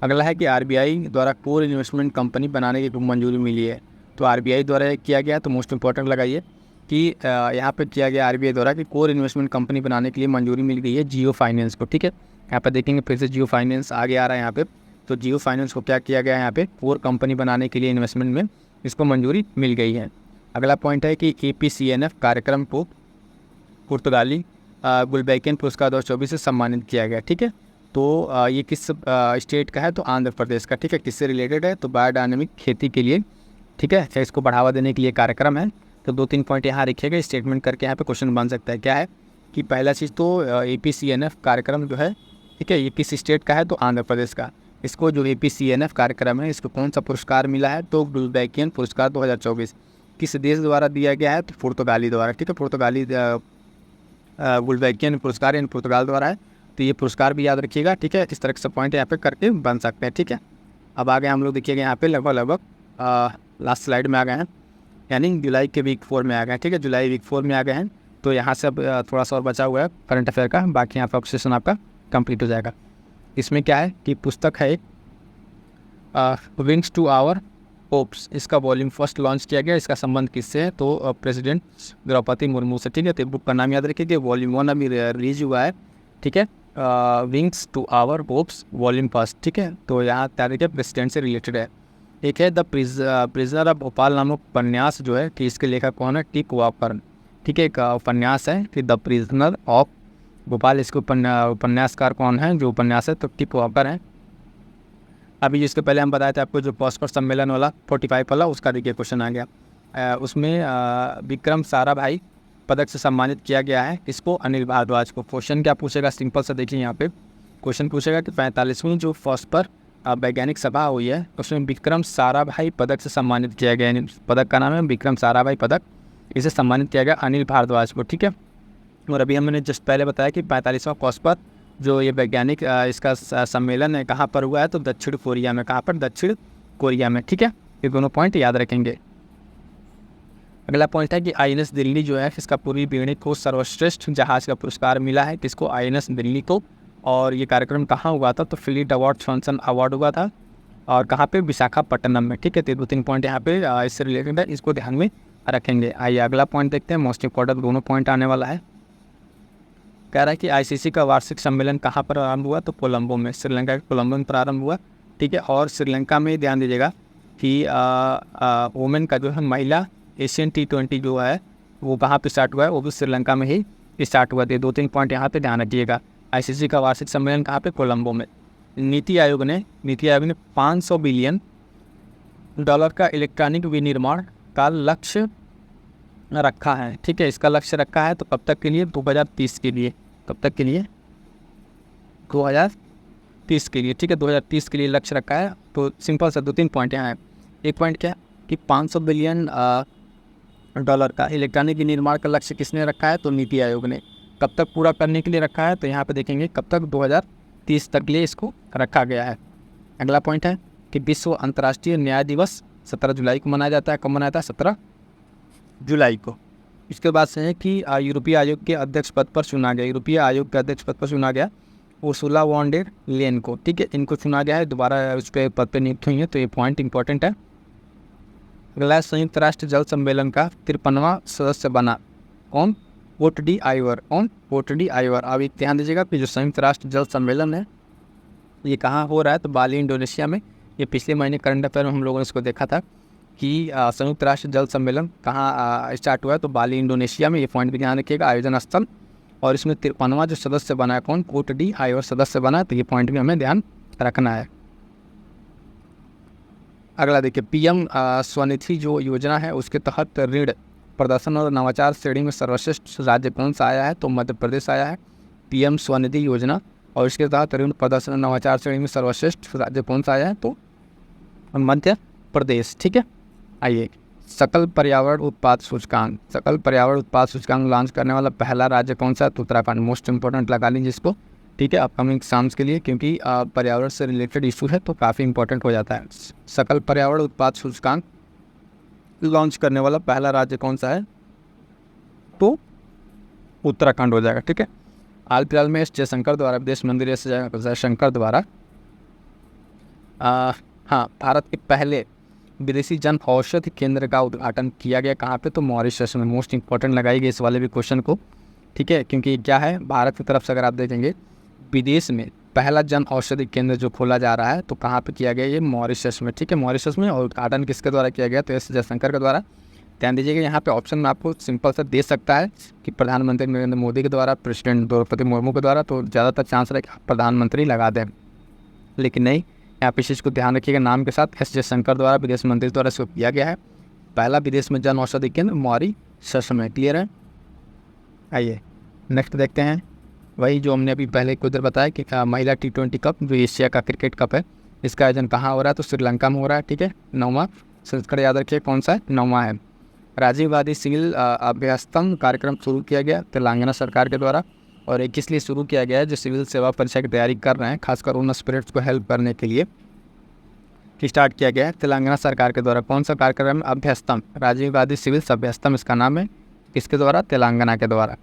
अगला है कि आरबीआई द्वारा कोर इन्वेस्टमेंट कंपनी बनाने की मंजूरी मिली है, तो आरबीआई द्वारा किया गया, तो मोस्ट इंपॉर्टेंट लगाइए कि यहाँ पे किया गया आरबीआई द्वारा कि कोर इन्वेस्टमेंट कंपनी बनाने के लिए मंजूरी मिल गई है जियो फाइनेंस को। ठीक है, यहाँ पे देखेंगे फिर से जियो फाइनेंस आगे आ रहा है यहाँ पे। तो जियो फाइनेंस को क्या किया गया है, यहाँ पे कोर कंपनी बनाने के लिए इन्वेस्टमेंट में इसको मंजूरी मिल गई है। अगला पॉइंट है कि APCNF कार्यक्रम को पुर्तगाली गुलबैकियन पुरस्कार 2024 से सम्मानित किया गया। ठीक है, तो ये किस स्टेट का है, तो आंध्र प्रदेश का। ठीक है, किससे रिलेटेड है, तो बायोडायनेमिक खेती के लिए। ठीक है, इसको बढ़ावा देने के लिए कार्यक्रम है। तो 2-3 पॉइंट यहाँ रखिएगा, स्टेटमेंट करके यहाँ पे क्वेश्चन बन सकता है। क्या है कि पहला चीज़ तो APCNF कार्यक्रम जो है, ठीक है, ये किस स्टेट का है, तो आंध्र प्रदेश का। इसको जो APCNF कार्यक्रम है इसको कौन सा पुरस्कार मिला है, तो गुलबैकियन पुरस्कार 2024 किस देश द्वारा दिया गया है, तो पुर्तगाली द्वारा। ठीक है, पुर्तगाली गुलबैकियन पुरस्कार इन पुर्तगाल द्वारा है, तो ये पुरस्कार भी याद रखिएगा। ठीक है, इस तरह के सब पॉइंट यहाँ पे करके बन सकते हैं। ठीक है, अब आगे हम लोग देखिएगा यहाँ पे लगभग लास्ट स्लाइड में आ गए हैं, यानी जुलाई के वीक 4 में आ गए हैं। ठीक है, जुलाई वीक 4 में आ गए हैं। तो यहाँ से अब थोड़ा सा और बचा हुआ है करंट अफेयर का, बाकी यहाँ पर सेशन आपका कंप्लीट हो जाएगा। इसमें क्या है कि पुस्तक है विंग्स टू आवर होप्स, इसका वॉल्यूम 1 लॉन्च किया गया। इसका संबंध किससे है, तो प्रेसिडेंट द्रौपदी मुर्मू से। ठीक है, तो बुक का नाम याद रखिए, वॉल्यूम 1 अभी रिलीज हुआ है। ठीक है, Wings to Our Hopes Volume 1। ठीक है, तो यहाँ तारीख प्रेसिडेंट से रिलेटेड है। एक है द प्रिजनर ऑफ भोपाल नामक उपन्यास जो है, कि इसके लेखक कौन है, टिप वॉकर। ठीक है, एक उपन्यास है कि द प्रिजनर ऑफ भोपाल, इसके उपन्यासकार कौन है, जो उपन्यास है, तो टिप वॉकर है। अभी जिसके पहले हम बताए थे आपको, जो पॉस्कर सम्मेलन वाला 45 वाला, उसका देखिए क्वेश्चन आ गया। उसमें विक्रम साराभाई पदक से सम्मानित किया गया है। इसको अनिल भारद्वाज को। क्वेश्चन क्या पूछेगा, सिंपल सा देखिए यहाँ पे क्वेश्चन पूछेगा कि 45वीं जो फॉस्पर वैज्ञानिक सभा हुई है उसमें विक्रम साराभाई पदक से सम्मानित किया गया। पदक का नाम है विक्रम साराभाई पदक, इसे सम्मानित किया गया अनिल भारद्वाज को। ठीक है, और अभी हमने जस्ट पहले बताया कि 45वां फॉस्पर जो ये वैज्ञानिक इसका सम्मेलन है कहाँ पर हुआ है, तो दक्षिण कोरिया में। कहाँ पर, दक्षिण कोरिया में। ठीक है, ये दोनों पॉइंट याद रखेंगे। अगला पॉइंट है कि INS दिल्ली जो है, इसका पूर्वी बेड़े को सर्वश्रेष्ठ जहाज़ का पुरस्कार मिला है। किसको, INS दिल्ली को। और ये कार्यक्रम कहाँ हुआ था, तो फिलिट अवार्ड फंक्शन अवार्ड हुआ था और कहाँ पे, विशाखापट्टनम में। ठीक है, तो 2-3 पॉइंट यहाँ पे इससे रिलेटेड है, इसको ध्यान में रखेंगे। आइए अगला पॉइंट देखते हैं, मोस्ट इंपॉर्टेंट दोनों पॉइंट आने वाला है। कह रहा है कि आईसीसी का वार्षिक सम्मेलन कहाँ पर आरंभ हुआ, तो कोलंबो में, श्रीलंका के कोलंबो में प्रारंभ हुआ। ठीक है, और श्रीलंका में ध्यान दीजिएगा कि वुमेन का जो है महिला एशियन T20 जो है वो कहाँ पे स्टार्ट हुआ है, वो भी श्रीलंका में ही स्टार्ट हुआ था। 2-3 पॉइंट यहाँ पे ध्यान रखिएगा। आईसीसी का वार्षिक सम्मेलन कहाँ पे, कोलंबो में। नीति आयोग ने $500 बिलियन का इलेक्ट्रॉनिक विनिर्माण का लक्ष्य रखा है। ठीक है, इसका लक्ष्य रखा है तो कब तक के लिए, 2030 के लिए। कब तक के लिए, 2030 के लिए। ठीक है, 2030 के लिए लक्ष्य रखा है। तो सिंपल सा 2-3 पॉइंट यहाँ है। एक पॉइंट क्या है कि $500 बिलियन का इलेक्ट्रॉनिक विनिर्माण का लक्ष्य किसने रखा है, तो नीति आयोग ने। कब तक पूरा करने के लिए रखा है, तो यहाँ पे देखेंगे कब तक, 2030 तक के लिए इसको रखा गया है। अगला पॉइंट है कि विश्व अंतर्राष्ट्रीय न्याय दिवस 17 जुलाई को मनाया जाता है। कब मनाया जाता है, 17 जुलाई को। इसके बाद से है कि यूरोपीय आयोग के अध्यक्ष पद पर चुना गया, यूरोपीय आयोग के अध्यक्ष पद पर चुना गया उर्सुला वॉन डेर लेयन को। ठीक है, इनको चुना गया है, दोबारा उस पर पद पर नियुक्त हुई है, तो ये पॉइंट इंपॉर्टेंट है। अगला, संयुक्त राष्ट्र जल सम्मेलन का 53वां सदस्य बना कौन, पोर्ट-डी आइवर। कौन, पोर्ट-डी आइवर। अब एक ध्यान दीजिएगा कि जो संयुक्त राष्ट्र जल सम्मेलन है ये कहाँ हो रहा है, तो बाली इंडोनेशिया में। ये पिछले महीने करंट अफेयर में हम लोगों ने इसको देखा था कि संयुक्त राष्ट्र जल सम्मेलन कहाँ स्टार्ट हुआ है, तो बाली इंडोनेशिया में। ये पॉइंट भी ध्यान रखिएगा, आयोजन स्थल। और इसमें 53वां जो सदस्य बना है कौन, पोर्ट-डी आइवर सदस्य बना है, तो ये पॉइंट भी हमें ध्यान रखना है। अगला देखिए, पीएम स्वनिधि जो योजना है उसके तहत ऋण प्रदर्शन और नवाचार श्रेणी में सर्वश्रेष्ठ राज्य कौन सा आया है, तो मध्य प्रदेश आया है। पीएम स्वनिधि योजना और इसके तहत ऋण प्रदर्शन और नवाचार श्रेणी में सर्वश्रेष्ठ राज्य कौन सा आया है, तो मध्य प्रदेश। ठीक है, आइए, सकल पर्यावरण उत्पाद सूचकांक, सकल पर्यावरण उत्पाद सूचकांक लॉन्च करने वाला पहला राज्य कौन सा है, तो उत्तराखंड। मोस्ट इंपॉर्टेंट लगा लीजिए इसको। ठीक है, अपकमिंग एग्जाम्स के लिए, क्योंकि पर्यावरण से रिलेटेड इशू है तो काफ़ी इंपॉर्टेंट हो जाता है। सकल पर्यावरण उत्पाद सूचकांक लॉन्च करने वाला पहला राज्य कौन सा है, तो उत्तराखंड हो जाएगा। ठीक है, हाल फिलहाल में एस जयशंकर द्वारा, विदेश मंत्री एस जयशंकर द्वारा भारत के पहले विदेशी जन औषधि केंद्र का उद्घाटन किया गया। कहाँ पे, तो मॉरिशस में। मोस्ट इंपॉर्टेंट लगाई गई इस वाले भी क्वेश्चन को। ठीक है, क्योंकि क्या है, भारत की तरफ से अगर आप देखेंगे विदेश में पहला जन औषधि केंद्र जो खोला जा रहा है तो कहाँ पे किया गया, ये मॉरिशस में। ठीक है, मॉरिशस में। और उद्घाटन किसके द्वारा किया गया, तो एस जयशंकर के द्वारा। ध्यान दीजिएगा, यहाँ पे ऑप्शन में आपको सिंपल सा दे सकता है कि प्रधानमंत्री नरेंद्र मोदी के द्वारा, प्रेसिडेंट द्रौपदी मुर्मू के द्वारा, तो ज़्यादातर चांस रहे कि आप प्रधानमंत्री लगा दें, लेकिन नहीं, यहाँ पे इस चीज़ को ध्यान रखिएगा, नाम के साथ एस जयशंकर द्वारा, विदेश मंत्री द्वारा इसको किया गया है। पहला विदेश में जन औषधि केंद्र मॉरिशस में। क्लियर है। आइए नेक्स्ट देखते हैं, वही जो हमने अभी पहले कुछ देर बताया कि महिला T20 कप जो एशिया का क्रिकेट कप है, इसका आयोजन कहाँ हो रहा है, तो श्रीलंका में हो रहा है। ठीक है, 9वां संस्करण याद रखिए कौन सा है, 9वां है। राजीव गांधी सिविल अभ्यस्तम कार्यक्रम शुरू किया गया तेलंगाना सरकार के द्वारा, और एक इसलिए शुरू किया गया है जो सिविल सेवा परीक्षा की तैयारी कर रहे हैं, खासकर उन एस्पिरेंट्स को हेल्प करने के लिए स्टार्ट किया गया है तेलंगाना सरकार के द्वारा। कौन सा कार्यक्रम, अभ्यस्तम, राजीव गांधी सिविल अभ्यस्तम इसका नाम है, किसके द्वारा, तेलंगाना के द्वारा।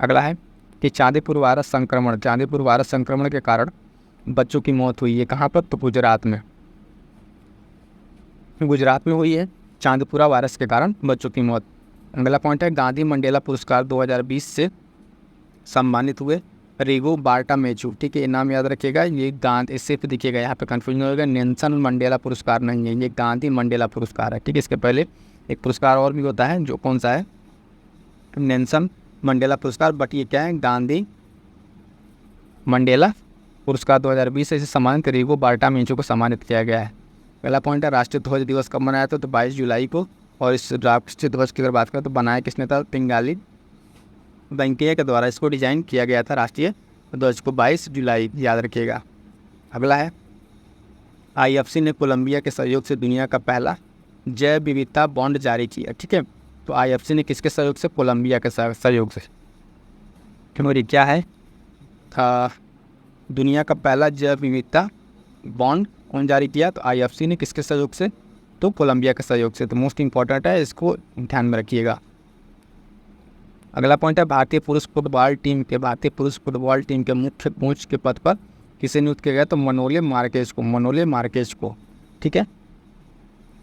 अगला है कि चांदीपुर वायरस संक्रमण, चांदीपुर वायरस संक्रमण के कारण बच्चों की मौत हुई है। कहाँ पर, तो गुजरात में। गुजरात में हुई है चांदीपुरा वायरस के कारण बच्चों की मौत। अगला पॉइंट है, गांधी मंडेला पुरस्कार 2020 से सम्मानित हुए रिगो बार्टामेचू। ठीक है, नाम याद रखिएगा, ये गांधी, इससे फिर दिखिएगा यहाँ पे कन्फ्यूजन होगा, नेल्सन मंडेला पुरस्कार नहीं है, ये गांधी मंडेला पुरस्कार है। ठीक है, इसके पहले एक पुरस्कार और भी होता है जो कौन सा है, नेल्सन मंडेला पुरस्कार, बट ये क्या है, गांधी मंडेला पुरस्कार 2020 से इसे सम्मानित रिगो बार्टामेचू को सम्मानित किया गया है। पहला पॉइंट है, राष्ट्रीय ध्वज दिवस कब मनाया था, तो 22 जुलाई को। और इस राष्ट्रीय ध्वज की अगर बात करें तो बनाया किसने था, पिंगाली वेंकैया के द्वारा इसको डिजाइन किया गया था राष्ट्रीय ध्वज को, 22 जुलाई याद रखिएगा। अगला है, IFC ने कोलंबिया के सहयोग से दुनिया का पहला जैव विविधता बॉन्ड जारी किया। ठीक है, तो IFC ने किसके सहयोग से, कोलंबिया के सहयोग से। और ये क्या है, दुनिया का पहला जैव विविधता बॉन्ड कौन जारी किया, तो IFC ने किसके सहयोग से, तो कोलंबिया के सहयोग से। तो मोस्ट इंपॉर्टेंट है, इसको ध्यान में रखिएगा। अगला पॉइंट है, भारतीय पुरुष फुटबॉल टीम के मुख्य कोच के पद पर किसे नियुक्त किया गया, तो मनोले मार्केज को। ठीक है,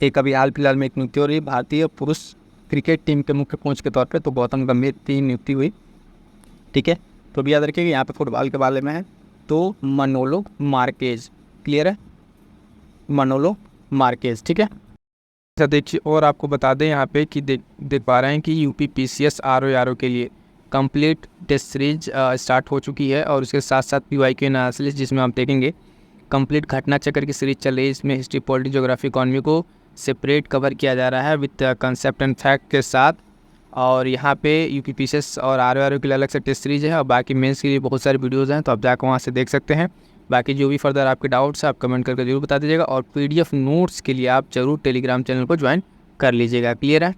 एक अभी हाल फिलहाल में एक नियुक्ति हो रही है भारतीय पुरुष क्रिकेट टीम के मुख्य कोच के तौर पे, तो गौतम गंभीर की नियुक्ति हुई। ठीक है, तो भी याद रखिएगा यहाँ पे फुटबॉल के बारे में है, तो मनोलो मार्केज। क्लियर है, मनोलो मार्केज। ठीक है, अच्छा देखिए, और आपको बता दें यहाँ पे कि देख पा रहे हैं कि यूपी पीसीएस आरओ के लिए कंप्लीट टेस्ट सीरीज स्टार्ट हो चुकी है, और उसके साथ साथ PYQ एनालिसिस, जिसमें आप देखेंगे कंप्लीट घटना चक्र की सीरीज चल रही है। इसमें हिस्ट्री, पॉलिटी, ज्योग्राफी, इकॉनमी को सेपरेट कवर किया जा रहा है विद कंसेप्ट एंड फैक्ट के साथ। और यहाँ पे यूपी पीसीएस और आरओ के लिए अलग से टेस्ट सीरीज है, और बाकी मेंस के लिए बहुत सारे वीडियोज़ हैं, तो आप जाकर वहाँ से देख सकते हैं। बाकी जो भी फर्दर आपके डाउट्स है आप कमेंट करके जरूर बता दीजिएगा, और PDF नोट्स के लिए आप जरूर टेलीग्राम चैनल को ज्वाइन कर लीजिएगा। क्लियर है।